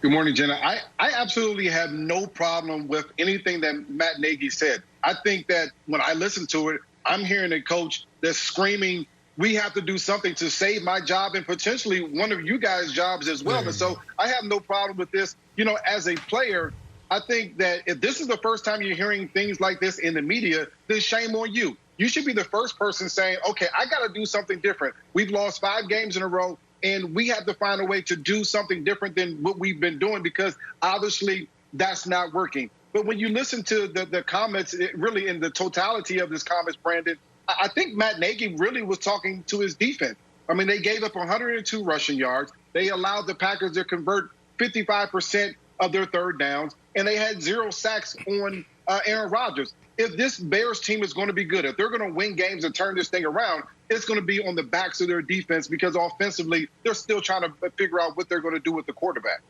Good morning, Jenna. I absolutely have no problem with anything that Matt Nagy said. I think that when I listened to it, I'm hearing a coach that's screaming, we have to do something to save my job and potentially one of you guys' jobs as well. And so I have no problem with this. You know, as a player, I think that if this is the first time you're hearing things like this in the media, then shame on you. You should be the first person saying, okay, I got to do something different. We've lost 5 games in a row, and we have to find a way to do something different than what we've been doing because obviously that's not working. But when you listen to the comments, really in the totality of this comments, Brandon, I think Matt Nagy really was talking to his defense. I mean, they gave up 102 rushing yards. They allowed the Packers to convert 55% of their third downs, and they had 0 sacks on Aaron Rodgers. If this Bears team is going to be good, if they're going to win games and turn this thing around, it's going to be on the backs of their defense because offensively, they're still trying to figure out what they're going to do with the quarterback.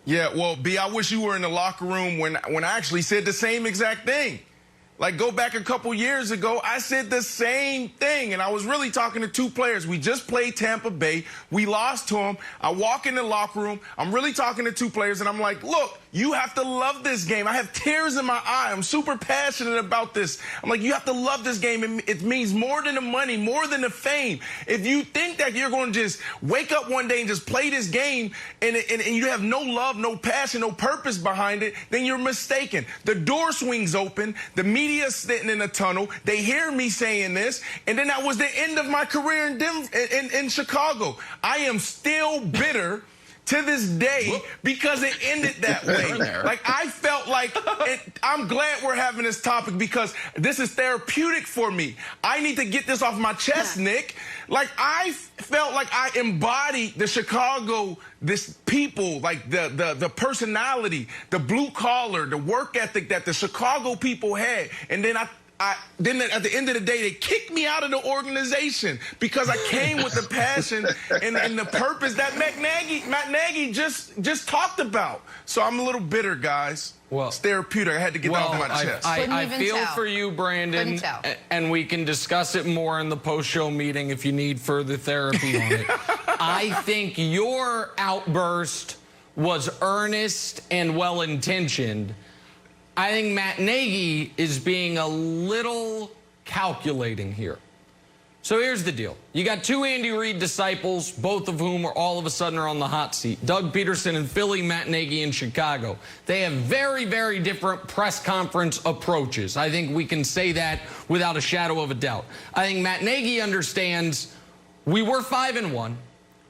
Yeah, well, B, I wish you were in the locker room when I actually said the same exact thing. Like, go back a couple years ago, I said the same thing, and I was really talking to 2 players. We just played Tampa Bay. We lost to them. I walk in the locker room. I'm really talking to 2 players, and I'm like, look, you have to love this game. I have tears in my eye. I'm super passionate about this. I'm like, you have to love this game. It means more than the money, more than the fame. If you think that you're going to just wake up one day and just play this game and you have no love, no passion, no purpose behind it, then you're mistaken. The door swings open. The media sitting in a tunnel. They hear me saying this, and then that was the end of my career in Chicago. I am still bitter to this day because it ended that way. Like, I felt like I'm glad we're having this topic because this is therapeutic for me. I need to get this off my chest, Nick. Like, I felt like I embodied the Chicago, this people, like the personality, the blue collar, the work ethic that the Chicago people had. And then then at the end of the day, they kicked me out of the organization because I came with the passion and the purpose that Matt Nagy just talked about. So I'm a little bitter, guys. Well, it's therapeutic. I had to get that off my chest. I feel for you, Brandon, and we can discuss it more in the post-show meeting if you need further therapy on it. I think your outburst was earnest and well-intentioned. I think Matt Nagy is being a little calculating here. So here's the deal. You got 2 Andy Reid disciples, both of whom are all of a sudden are on the hot seat. Doug Peterson in Philly, Matt Nagy in Chicago. They have very, very different press conference approaches. I think we can say that without a shadow of a doubt. I think Matt Nagy understands we were 5-1.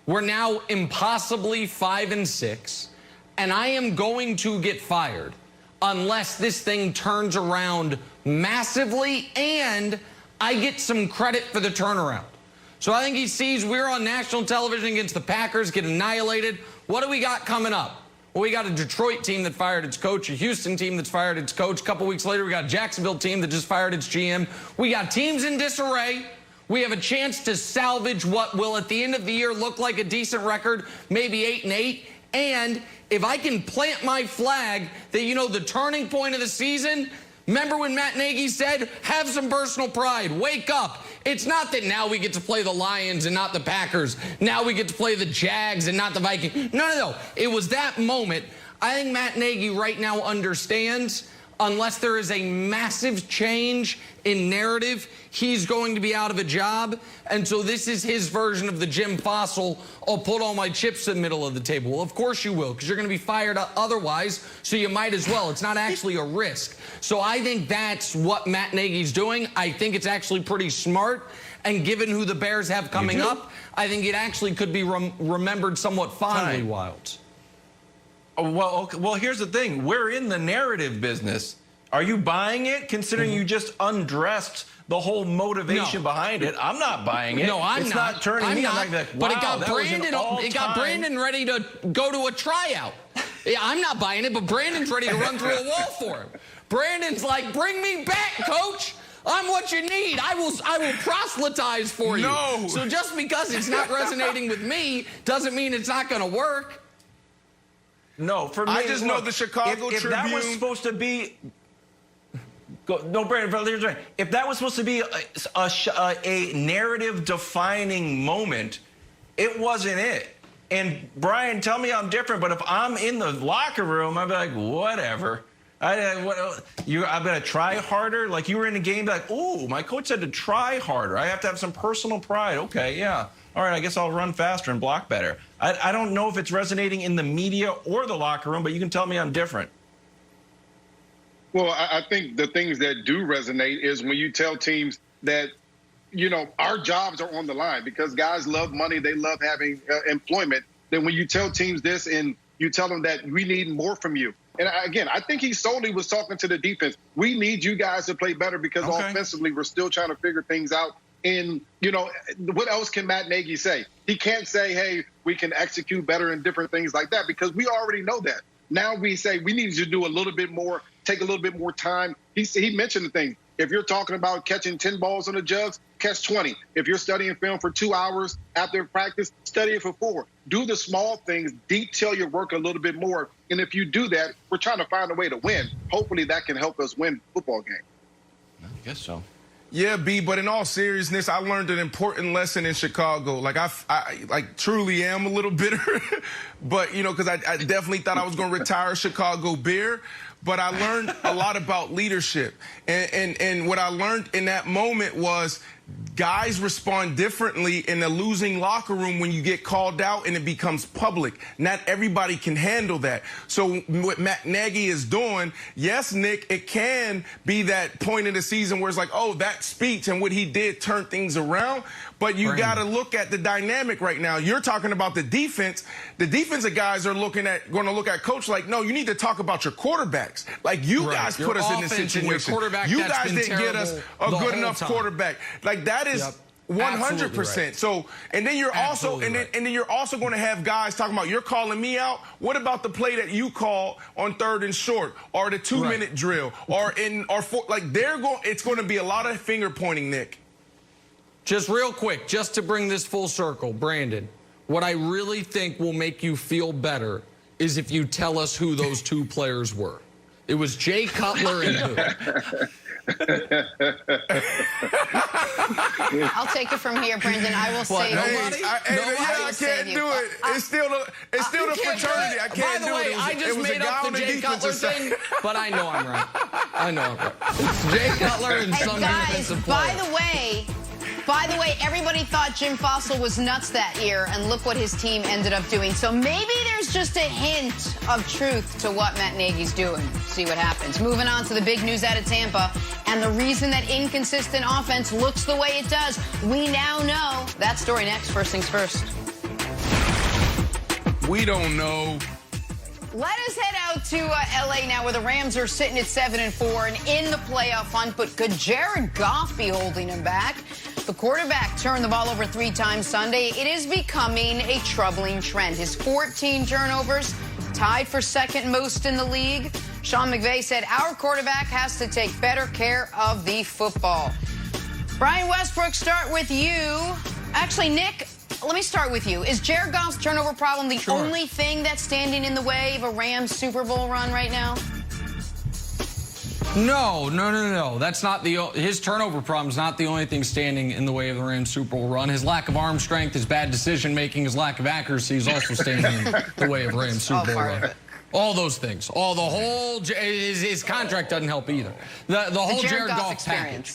We're now impossibly 5-6. And I am going to get fired unless this thing turns around massively and I get some credit for the turnaround. So I think he sees we're on national television against the Packers, get annihilated. What do we got coming up? Well, we got a Detroit team that fired its coach, a Houston team that's fired its coach. A couple weeks later, we got a Jacksonville team that just fired its GM. We got teams in disarray. We have a chance to salvage what will, at the end of the year, look like a decent record, maybe 8-8. And if I can plant my flag that, you know, the turning point of the season, remember when Matt Nagy said, have some personal pride, wake up. It's not that now we get to play the Lions and not the Packers. Now we get to play the Jags and not the Vikings. No. It was that moment. I think Matt Nagy right now understands unless there is a massive change in narrative, he's going to be out of a job. And so this is his version of the Jim Fossil, I'll put all my chips in the middle of the table. Well, of course you will, because you're going to be fired otherwise, so you might as well. It's not actually a risk. So I think that's what Matt Nagy's doing. I think it's actually pretty smart. And given who the Bears have coming up, I think it actually could be remembered somewhat fondly, Wilds. Well, here's the thing. We're in the narrative business. Are you buying it, considering you just undressed the whole motivation behind it? I'm not buying it. No, I'm not. It's not turning me. I'm like, wow, but it got Brandon ready to go to a tryout. Yeah, I'm not buying it, but Brandon's ready to run through a wall for him. Brandon's like, bring me back, coach. I'm what you need. I will proselytize for you. No. So just because it's not resonating with me doesn't mean it's not going to work. No, for me, I just know the Chicago if Tribune. That was supposed to be. Brandon, if that was supposed to be a narrative-defining moment, it wasn't it. And Brian, tell me I'm different, but if I'm in the locker room, I'd be like, whatever. I'm going to try harder? Like you were in a game like, oh, my coach said to try harder. I have to have some personal pride. Okay, yeah. All right, I guess I'll run faster and block better. I don't know if it's resonating in the media or the locker room, but you can tell me I'm different. Well, I think the things that do resonate is when you tell teams that, our jobs are on the line because guys love money. They love having employment. Then when you tell teams this and you tell them that we need more from you. And again, I think he solely was talking to the defense. We need you guys to play better because offensively we're still trying to figure things out. And, what else can Matt Nagy say? He can't say, hey, we can execute better and different things like that because we already know that. Now we say we need to do a little bit more, take a little bit more time. He mentioned the thing. If you're talking about catching 10 balls on the jugs, catch 20. If you're studying film for 2 hours after practice, study it for 4. Do the small things, detail your work a little bit more. And if you do that, we're trying to find a way to win. Hopefully that can help us win the football game. I guess so. Yeah, B, but in all seriousness, I learned an important lesson in Chicago. Like, I truly am a little bitter, but, because I definitely thought I was going to retire a Chicago Bear. But I learned a lot about leadership. And what I learned in that moment was guys respond differently in a losing locker room when you get called out and it becomes public. Not everybody can handle that. So what Matt Nagy is doing, yes, Nick, it can be that point in the season where it's like, oh, that speech and what he did turned things around. But you got to look at the dynamic right now. You're talking about the defense. The defensive guys are going to look at coach like, no, you need to talk about your quarterbacks. Like, you guys put us in this situation. You guys didn't get us a good enough quarterback. Like, that is 100%. Right. So, and then you're also, and then you're also going to have guys talking about, you're calling me out. What about the play that you call on 3rd and short, or the 2-minute drill, it's going to be a lot of finger pointing, Nick. Just real quick, just to bring this full circle, Brandon, what I really think will make you feel better is if you tell us who those 2 players were. It was Jay Cutler and who? I'll take it from here, Brendan. I will save you. I can't do it. It's still the fraternity. I can't do it. I just made up the Jay Cutler thing, but I know I'm right. It's Jay Cutler and some defensive player. By the way, everybody thought Jim Fossil was nuts that year, and look what his team ended up doing. So maybe there's just a hint of truth to what Matt Nagy's doing. See what happens. Moving on to the big news out of Tampa, and the reason that inconsistent offense looks the way it does. We now know. That story next. First things first. We don't know. Let us head out to L.A. now, where the Rams are sitting at 7-4 and in the playoff hunt. But could Jared Goff be holding him back? The quarterback turned the ball over 3 times Sunday. It is becoming a troubling trend. His 14 turnovers, tied for 2nd most in the league. Sean McVay said our quarterback has to take better care of the football. Brian Westbrook, start with you. Actually, Nick, let me start with you. Is Jared Goff's turnover problem the only thing that's standing in the way of a Rams Super Bowl run right now? No. That's not his turnover problem is not the only thing standing in the way of the Rams Super Bowl run. His lack of arm strength, his bad decision making, his lack of accuracy is also standing in the way of Rams Super Bowl run. All those things. His contract doesn't help either. The whole Jared Goff package.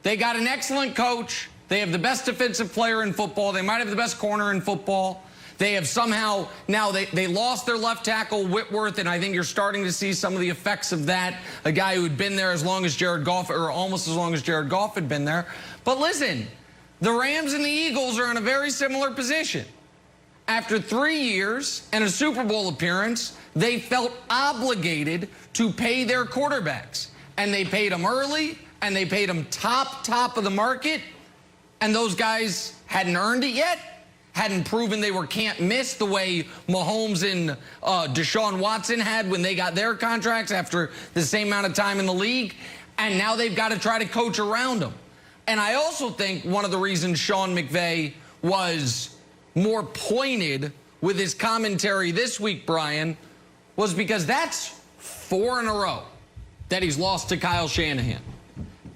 They got an excellent coach. They have the best defensive player in football. They might have the best corner in football. They have somehow, now they lost their left tackle, Whitworth, and I think you're starting to see some of the effects of that. A guy who had been there as long as Jared Goff, or almost as long as Jared Goff had been there. But listen, the Rams and the Eagles are in a very similar position. After 3 years and a Super Bowl appearance, they felt obligated to pay their quarterbacks. And they paid them early, and they paid them top of the market. And those guys hadn't earned it yet, hadn't proven they were can't miss the way Mahomes and Deshaun Watson had when they got their contracts after the same amount of time in the league. And now they've got to try to coach around them. And I also think one of the reasons Sean McVay was more pointed with his commentary this week, Brian, was because that's 4 in a row that he's lost to Kyle Shanahan.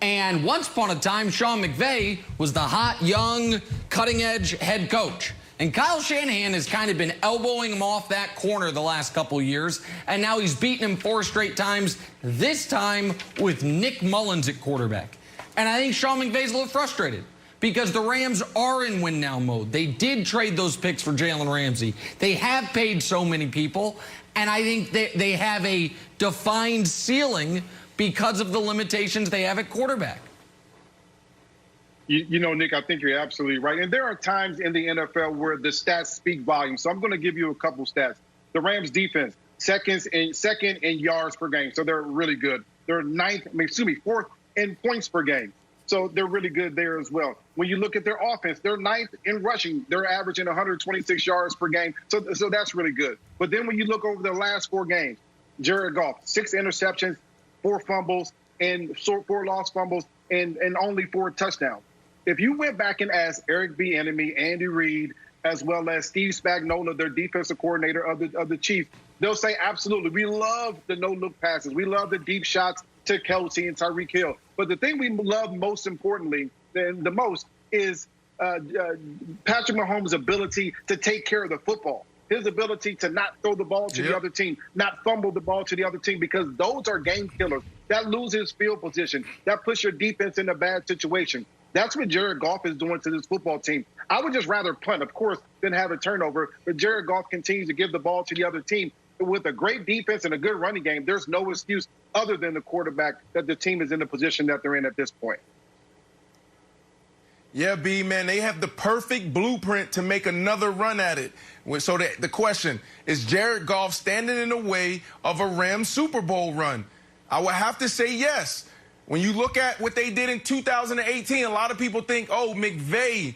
And once upon a time, Sean McVay was the hot, young, cutting-edge head coach. And Kyle Shanahan has kind of been elbowing him off that corner the last couple of years, and now he's beaten him 4 straight times, this time with Nick Mullins at quarterback. And I think Sean McVay's a little frustrated because the Rams are in win-now mode. They did trade those picks for Jalen Ramsey. They have paid so many people, and I think they have a defined ceiling because of the limitations they have at quarterback. You know, Nick, I think you're absolutely right. And there are times in the NFL where the stats speak volume. So I'm going to give you a couple stats. The Rams defense, second in yards per game. So they're really good. They're fourth in points per game. So they're really good there as well. When you look at their offense, they're 9th in rushing. They're averaging 126 yards per game. So that's really good. But then when you look over the last 4 games, Jared Goff, 6 interceptions, 4 fumbles, and 4 lost fumbles, and only 4 touchdowns. If you went back and asked Eric Bieniemy, Andy Reid, as well as Steve Spagnuolo, their defensive coordinator of the Chiefs, they'll say, absolutely, we love the no-look passes. We love the deep shots to Kelsey and Tyreek Hill. But the thing we love most importantly, the most, is Patrick Mahomes' ability to take care of the football. His ability to not throw the ball to the other team, not fumble the ball to the other team, because those are game killers. That loses field position. That puts your defense in a bad situation. That's what Jared Goff is doing to this football team. I would just rather punt, of course, than have a turnover. But Jared Goff continues to give the ball to the other team. With a great defense and a good running game, there's no excuse other than the quarterback that the team is in the position that they're in at this point. Yeah, B, man, they have the perfect blueprint to make another run at it. So the question, is Jared Goff standing in the way of a Rams Super Bowl run? I would have to say yes. When you look at what they did in 2018, a lot of people think, oh, McVay,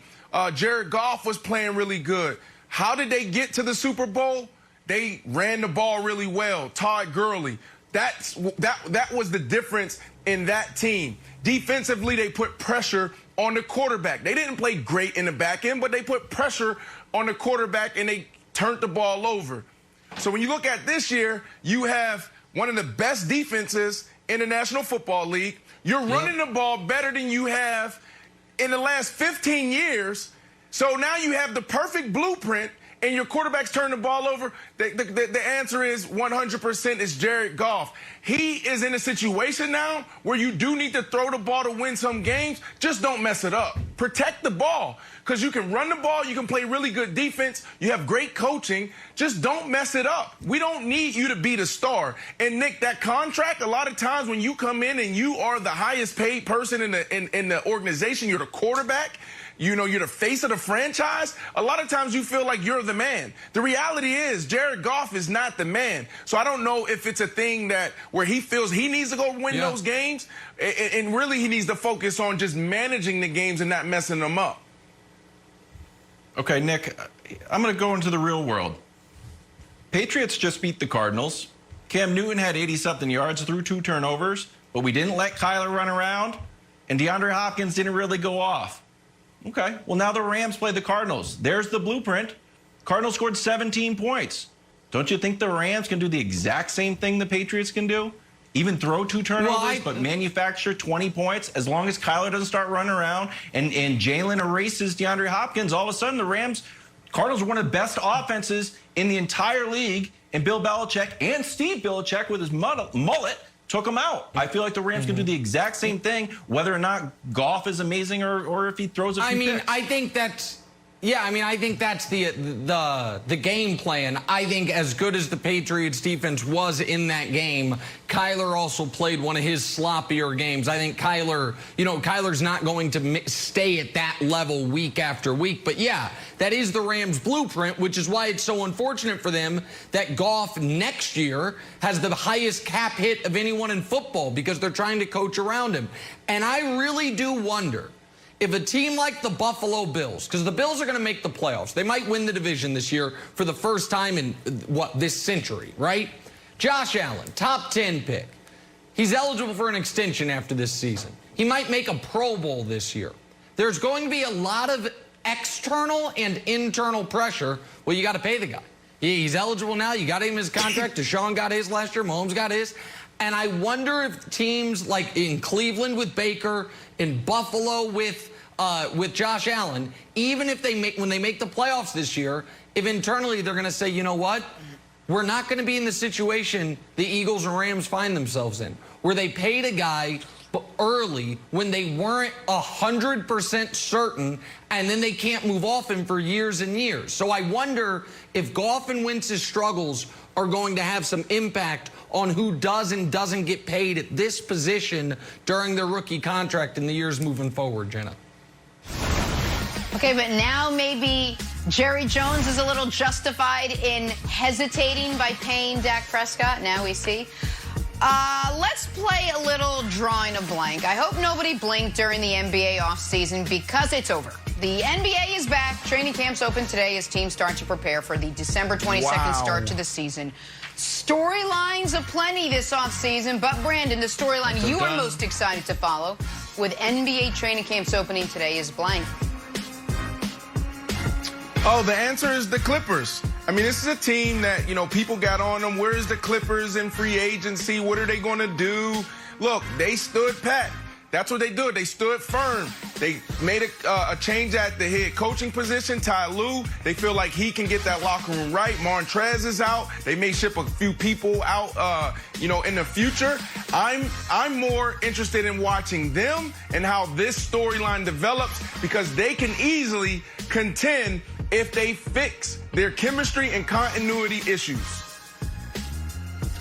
Jared Goff was playing really good. How did they get to the Super Bowl? They ran the ball really well. Todd Gurley. That was the difference in that team. Defensively, they put pressure on the quarterback. They didn't play great in the back end, but they put pressure on the quarterback and they turned the ball over. So when you look at this year, you have one of the best defenses in the National Football League. You're running the ball better than you have in the last 15 years. So now you have the perfect blueprint and your quarterback's turn the ball over. The answer is 100% is Jared Goff. He is in a situation now where you do need to throw the ball to win some games. Just don't mess it up. Protect the ball, because you can run the ball. You can play really good defense. You have great coaching. Just don't mess it up. We don't need you to be the star. And, Nick, that contract, a lot of times when you come in and you are the highest paid person in the organization, you're the quarterback, you know, you're the face of the franchise, a lot of times you feel like you're the man. The reality is Jared Goff is not the man. So I don't know if it's a thing that where he feels he needs to go win those games, and really he needs to focus on just managing the games and not messing them up. Okay, Nick, I'm going to go into the real world. Patriots just beat the Cardinals. Cam Newton had 80-something yards through 2 turnovers, but we didn't let Kyler run around, and DeAndre Hopkins didn't really go off. Okay, well, now the Rams play the Cardinals. There's the blueprint. Cardinals scored 17 points. Don't you think the Rams can do the exact same thing the Patriots can do? Even throw 2 turnovers, but manufacture 20 points as long as Kyler doesn't start running around and Jalen erases DeAndre Hopkins. All of a sudden, Cardinals are one of the best offenses in the entire league, and Bill Belichick and Steve Belichick with his mullet took them out. I feel like the Rams can do the exact same thing, whether or not Goff is amazing or if he throws a few picks. I think that's the game plan. I think as good as the Patriots defense was in that game, Kyler also played one of his sloppier games. I think Kyler's not going to stay at that level week after week. But yeah, that is the Rams' blueprint, which is why it's so unfortunate for them that Goff next year has the highest cap hit of anyone in football because they're trying to coach around him. And I really do wonder if a team like the Buffalo Bills, because the Bills are going to make the playoffs, they might win the division this year for the first time in, this century, right? Josh Allen, top 10 pick. He's eligible for an extension after this season. He might make a Pro Bowl this year. There's going to be a lot of external and internal pressure. Well, you got to pay the guy. He's eligible now. You got him his contract. Deshaun got his last year. Mahomes got his. And I wonder if teams like in Cleveland with Baker, in Buffalo with with Josh Allen, even if when they make the playoffs this year, if internally they're going to say, you know what, we're not going to be in the situation the Eagles and Rams find themselves in, where they paid a guy early when they weren't 100% certain, and then they can't move off him for years and years. So I wonder if Goff and Wentz's struggles are going to have some impact on who does and doesn't get paid at this position during their rookie contract in the years moving forward, Jenna. Okay, but now maybe Jerry Jones is a little justified in hesitating by paying Dak Prescott. Now we see. Let's play a little drawing a blank. I hope nobody blinked during the NBA offseason because it's over. The NBA is back. Training camps open today as teams start to prepare for the December 22nd start to the season. Storylines aplenty this offseason, but Brandon, the storyline you are most excited to follow with NBA training camps opening today is blank. Oh, the answer is the Clippers. I mean, this is a team that, you know, people got on them. Where's the Clippers in free agency? What are they going to do? Look, they stood pat. That's what they do. They stood firm. They made a change at the head coaching position. Ty Lue, they feel like he can get that locker room right. Montrez is out. They may ship a few people out, you know, in the future. I'm more interested in watching them and how this storyline develops, because they can easily contend if they fix their chemistry and continuity issues.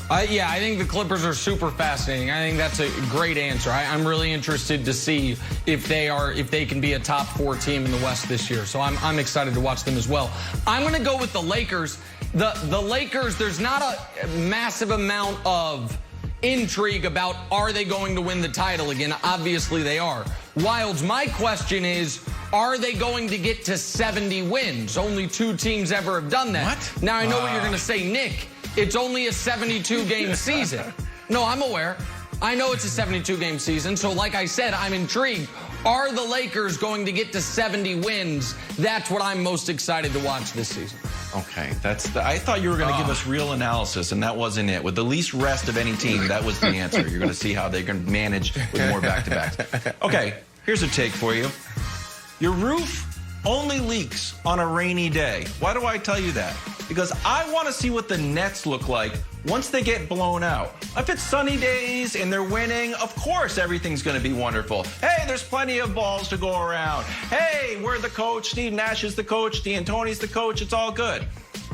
Yeah, I think the Clippers are super fascinating. I think that's a great answer. I'm really interested to see if they can be a top 4 team in the West this year. So I'm excited to watch them as well. I'm going to go with the Lakers. The Lakers, there's not a massive amount of intrigue about are they going to win the title again. Obviously they are. Wilds, my question is, are they going to get to 70 wins? Only 2 teams ever have done that. What? Now I know what you're going to say, Nick. It's only a 72-game season. No, I'm aware. I know it's a 72-game season. So like I said, I'm intrigued. Are the Lakers going to get to 70 wins? That's what I'm most excited to watch this season. Okay, I thought you were going to give us real analysis, and that wasn't it. With the least rest of any team, that was the answer. You're going to see how they're going to manage with more back-to-backs. Okay, here's a take for you. Your roof only leaks on a rainy day. Why do I tell you that? Because I want to see what the Nets look like once they get blown out. If it's sunny days and they're winning, of course everything's going to be wonderful. Hey, there's plenty of balls to go around. Hey, we're the coach. Steve Nash is the coach. D'Antoni's the coach. It's all good.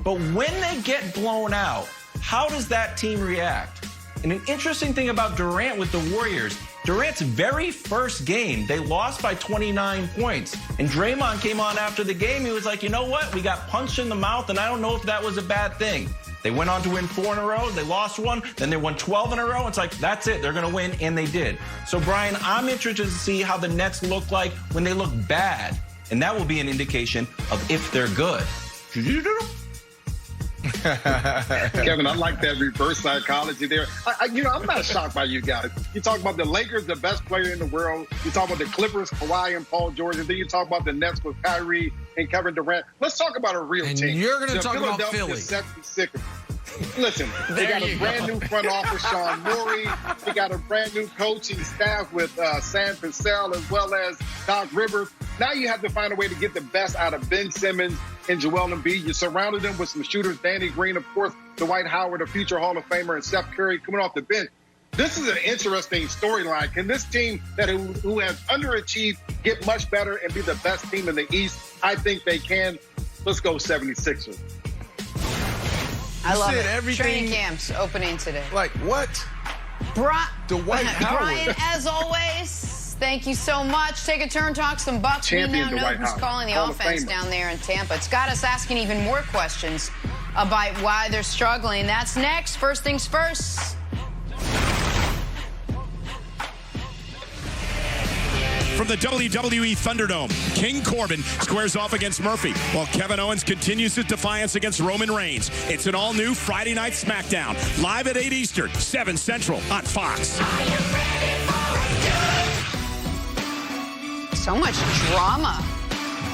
But when they get blown out, how does that team react? And an interesting thing about Durant with the Warriors, Durant's very first game, they lost by 29 points. And Draymond came on after the game. He was like, you know what? We got punched in the mouth, and I don't know if that was a bad thing. They went on to win 4 in a row. They lost 1. Then they won 12 in a row. It's like, that's it. They're going to win, and they did. So, Brian, I'm interested to see how the Nets look like when they look bad. And that will be an indication of if they're good. Kevin, I like that reverse psychology there. I'm not shocked by you guys. You talk about the Lakers, the best player in the world. You talk about the Clippers, Kawhi and Paul George. And then you talk about the Nets with Kyrie and Kevin Durant. Let's talk about a real team. You're going to talk about Philly. Listen, they got a brand new front office, Sean Morey. They got a brand new coaching staff with Sam Cassell as well as Doc Rivers. Now you have to find a way to get the best out of Ben Simmons and Joel Embiid. You surrounded them with some shooters, Danny Green, of course, Dwight Howard, a future Hall of Famer, and Steph Curry coming off the bench. This is an interesting storyline. Can this team who has underachieved get much better and be the best team in the East? I think they can. Let's go 76ers. I love it. Training camps opening today. Like what? Dwight Howard. Brian, as always, thank you so much. Take a turn, talk some Bucs. We now know who's calling the offense down there in Tampa. It's got us asking even more questions about why they're struggling. That's next. First things first. From the WWE Thunderdome, King Corbin squares off against Murphy, while Kevin Owens continues his defiance against Roman Reigns. It's an all-new Friday Night SmackDown, live at 8 Eastern, 7 Central on Fox. So much drama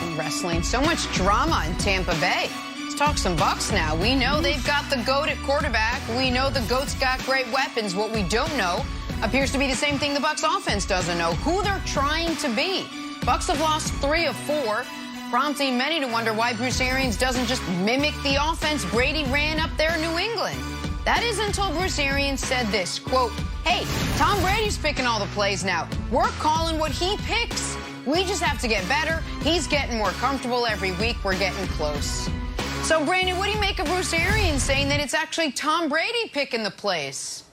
in wrestling, so much drama in Tampa Bay. Let's talk some Bucs now. We know they've got the GOAT at quarterback. We know the GOAT's got great weapons. What we don't know appears to be the same thing the Bucs offense doesn't know, who they're trying to be. Bucs have lost 3 of 4, prompting many to wonder why Bruce Arians doesn't just mimic the offense Brady ran up there in New England. That is until Bruce Arians said this, quote, "Hey, Tom Brady's picking all the plays now. We're calling what he picks. We just have to get better. He's getting more comfortable every week. We're getting close." So, Brandon, what do you make of Bruce Arians saying that it's actually Tom Brady picking the plays?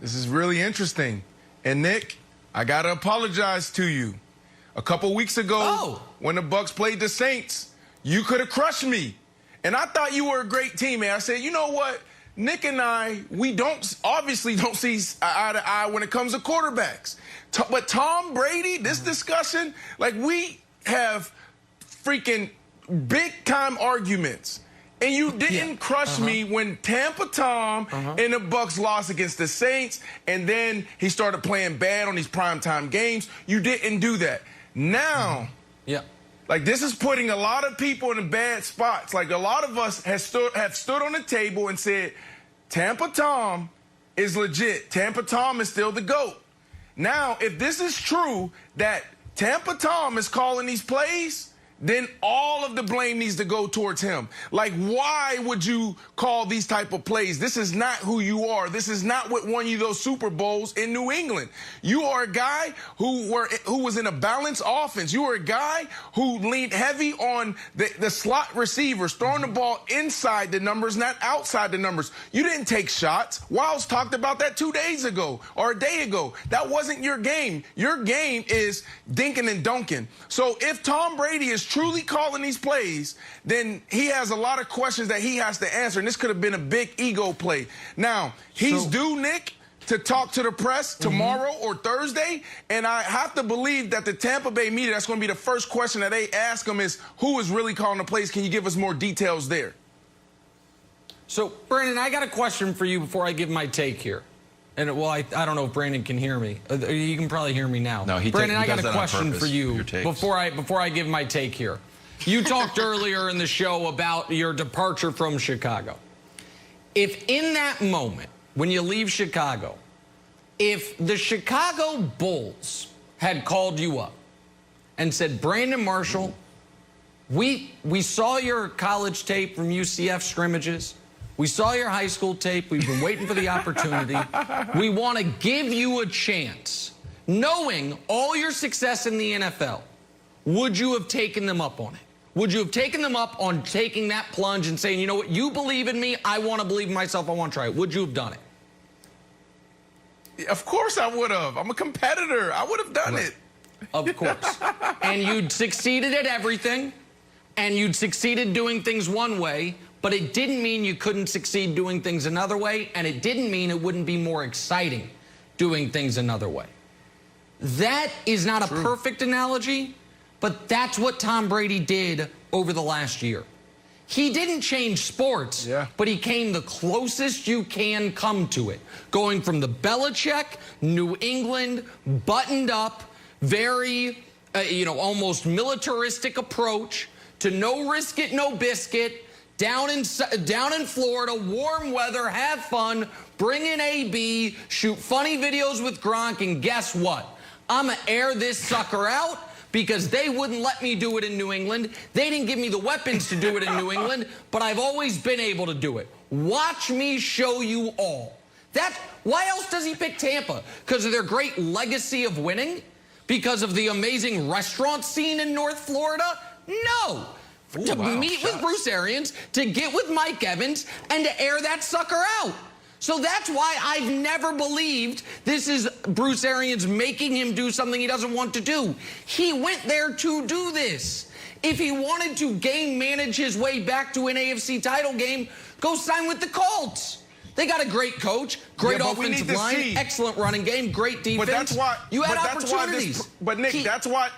This is really interesting. And, Nick, I got to apologize to you. A couple weeks ago, when the Bucs played the Saints, you could have crushed me. And I thought you were a great teammate. I said, you know what? Nick and I, we obviously don't see eye to eye when it comes to quarterbacks. But Tom Brady, this discussion, like, we have freaking big-time arguments. And you didn't crush me when Tampa Tom and the Bucs lost against the Saints, and then he started playing bad on these primetime games. You didn't do that. Now, like, this is putting a lot of people in bad spots. Like, a lot of us have stood on the table and said, Tampa Tom is legit. Tampa Tom is still the GOAT. Now, if this is true that Tampa Tom is calling these plays, then all of the blame needs to go towards him. Like, why would you call these type of plays? This is not who you are. This is not what won you those Super Bowls in New England. You are a guy who was in a balanced offense. You are a guy who leaned heavy on the slot receivers, throwing the ball inside the numbers, not outside the numbers. You didn't take shots. Wiles talked about that 2 days ago or a day ago. That wasn't your game. Your game is dinking and dunking. So if Tom Brady is truly calling these plays, then he has a lot of questions that he has to answer, and this could have been a big ego play. Now, he's due, Nick, to talk to the press tomorrow or Thursday, and I have to believe that the Tampa Bay media, that's going to be the first question that they ask him is, who is really calling the plays? Can you give us more details there? So, Brandon, I got a question for you before I give my take here. And, well, I don't know if Brandon can hear me. You can probably hear me now. No, Brandon, I got a question for you before I give my take here. You talked earlier in the show about your departure from Chicago. If in that moment, when you leave Chicago, if the Chicago Bulls had called you up and said, Brandon Marshall, we saw your college tape from UCF scrimmages. We saw your high school tape. We've been waiting for the opportunity. We want to give you a chance. Knowing all your success in the NFL, would you have taken them up on it? Would you have taken them up on taking that plunge and saying, you know what, you believe in me, I want to believe in myself, I want to try it? Would you have done it? Of course I would have. I'm a competitor. I would have done it. Of course. And you'd succeeded at everything, and you'd succeeded doing things one way, but it didn't mean you couldn't succeed doing things another way, and it didn't mean it wouldn't be more exciting doing things another way. That is not a perfect analogy, but that's what Tom Brady did over the last year. He didn't change sports, but he came the closest you can come to it. Going from the Belichick, New England, buttoned up, very, almost militaristic approach to no risk it, no biscuit, down in Florida, warm weather, have fun, bring in AB, shoot funny videos with Gronk, and guess what? I'm going to air this sucker out because they wouldn't let me do it in New England. They didn't give me the weapons to do it in New England, but I've always been able to do it. Watch me show you all. Why else does he pick Tampa? Because of their great legacy of winning? Because of the amazing restaurant scene in North Florida? No. To meet with Bruce Arians, to get with Mike Evans, and to air that sucker out. So that's why I've never believed this is Bruce Arians making him do something he doesn't want to do. He went there to do this. If he wanted to game manage his way back to an AFC title game, go sign with the Colts. They got a great coach, great offensive line, excellent running game, great defense. But that's why you had opportunities. But Nick, that's why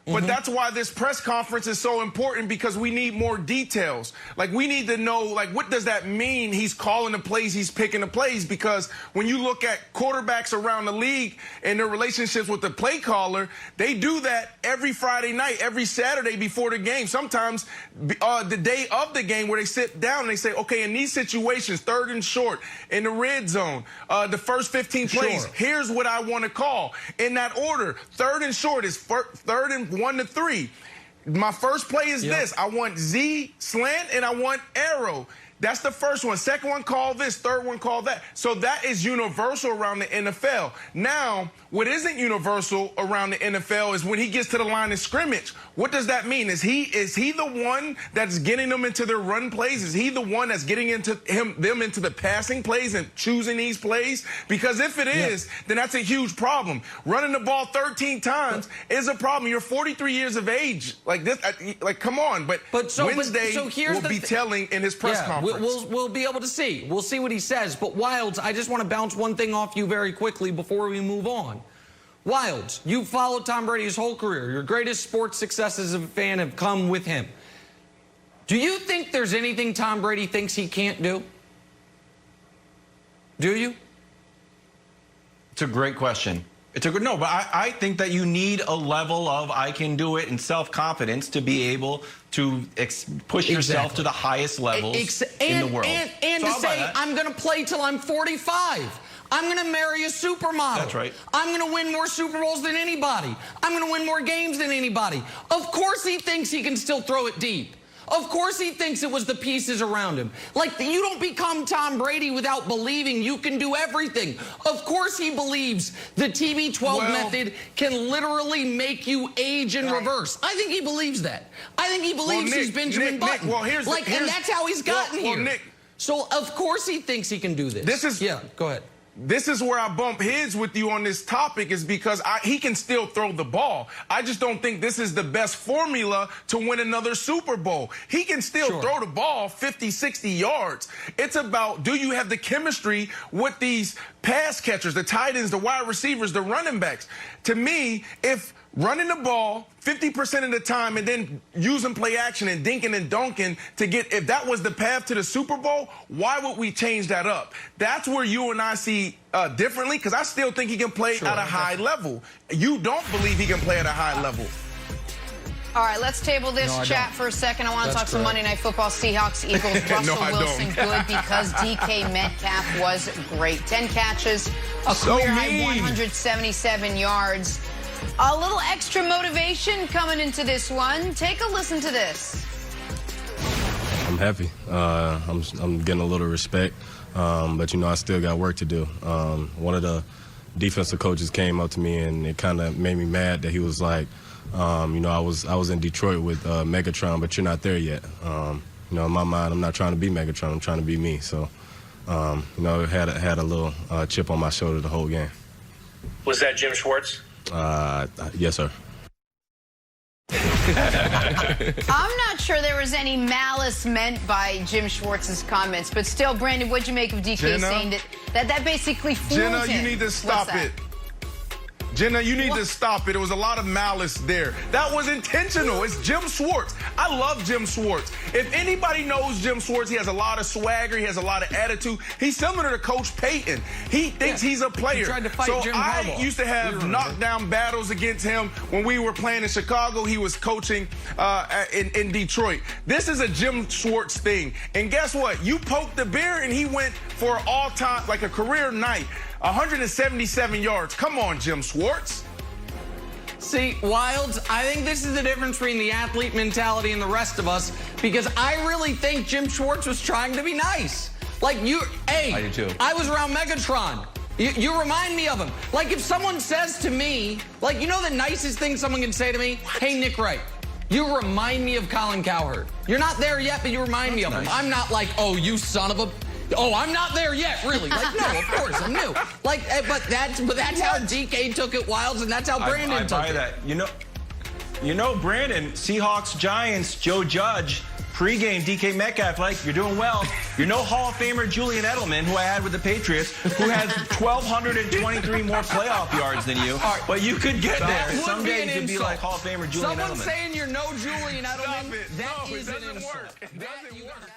But that's why this press conference is so important, because we need more details. Like, we need to know, like, what does that mean? He's calling the plays, he's picking the plays, because when you look at quarterbacks around the league and their relationships with the play caller, they do that every Friday night, every Saturday before the game. Sometimes the day of the game, where they sit down and they say, okay, in these situations, 3rd and short, in the red zone, the first 15 plays, here's what I want to call. In that order, 3rd and short is 3rd and 1 to 3. My first play is this. I want Z slant and I want arrow. That's the first one. Second one, call this. Third one, call that. So that is universal around the NFL. Now, what isn't universal around the NFL is when he gets to the line of scrimmage. What does that mean? Is he the one that's getting them into their run plays? Is he the one that's getting them into the passing plays and choosing these plays? Because if it is, then that's a huge problem. Running the ball 13 times is a problem. You're 43 years of age. Like this, like, come on. But Wednesday will be telling in his press conference. We'll be able to see. We'll see what he says. But Wilds, I just want to bounce one thing off you very quickly before we move on. Wilds, you've followed Tom Brady his whole career. Your greatest sports successes as a fan have come with him. Do you think there's anything Tom Brady thinks he can't do? Do you? It's a great question. No, but I think that you need a level of I can do it and self-confidence to be able to push yourself to the highest levels in the world. And to say, I'm going to play till I'm 45. I'm going to marry a supermodel. That's right. I'm going to win more Super Bowls than anybody. I'm going to win more games than anybody. Of course he thinks he can still throw it deep. Of course he thinks it was the pieces around him. Like, you don't become Tom Brady without believing you can do everything. Of course he believes the TB12 method can literally make you age in reverse. I think he believes that. I think he believes he's Benjamin Button. And that's how he's gotten here. Nick, so of course he thinks he can do this. Yeah, go ahead. This is where I bump heads with you on this topic, is because he can still throw the ball. I just don't think this is the best formula to win another Super Bowl. He can still throw the ball 50, 60 yards. It's about, do you have the chemistry with these pass catchers, the tight ends, the wide receivers, the running backs? To me, if running the ball 50% of the time and then using play action and dinking and dunking to get, if that was the path to the Super Bowl, why would we change that up? That's where you and I see differently, because I still think he can play at a high level. You don't believe he can play at a high level. All right, let's table this chat for a second. I want to talk some Monday Night Football, Seahawks, Eagles. Russell Wilson, good because DK Metcalf was great. 10 catches, a career-high 177 yards. A little extra motivation coming into this one. Take a listen to this. I'm happy. I'm getting a little respect, but, you know, I still got work to do. One of the defensive coaches came up to me, and it kind of made me mad that he was like, you know, I was in Detroit with Megatron, but you're not there yet. You know, in my mind, I'm not trying to be Megatron. I'm trying to be me. So, you know, had a little chip on my shoulder the whole game. Was that Jim Schwartz? Yes, sir. I'm not sure there was any malice meant by Jim Schwartz's comments, but still, Brandon, what'd you make of DK saying that basically fooled him? Jenna, you need to stop it. Jenna, you need to stop it. There was a lot of malice there. That was intentional. It's Jim Schwartz. I love Jim Schwartz. If anybody knows Jim Schwartz, he has a lot of swagger. He has a lot of attitude. He's similar to Coach Payton. He thinks he's a player. He tried to fight Jim I used to have knockdown battles against him when we were playing in Chicago. He was coaching in Detroit. This is a Jim Schwartz thing. And guess what? You poked the bear, and he went for all-time, like a career night. 177 yards. Come on, Jim Schwartz. See, Wilds, I think this is the difference between the athlete mentality and the rest of us, because I really think Jim Schwartz was trying to be nice. Like, I do too. I was around Megatron. You remind me of him. Like, if someone says to me, like, you know the nicest thing someone can say to me? Hey, Nick Wright, you remind me of Colin Cowherd. You're not there yet, but you remind me of him. I'm not like, oh, you son of a... Oh, I'm not there yet, really. Like, no, of course, I'm new. Like, but that's how DK took it, Wilds, and that's how Brandon took it. I buy that. You know, Brandon, Seahawks, Giants, Joe Judge, pregame DK Metcalf, like, you're doing well. You're no Hall of Famer Julian Edelman, who I had with the Patriots, who has 1,223 more playoff yards than you. Right. But you could get there. Would Someday be you could be like Hall of Famer Julian Edelman. Someone saying you're no Julian Edelman, Stop it. that No, is it an doesn't insult. work. It doesn't work.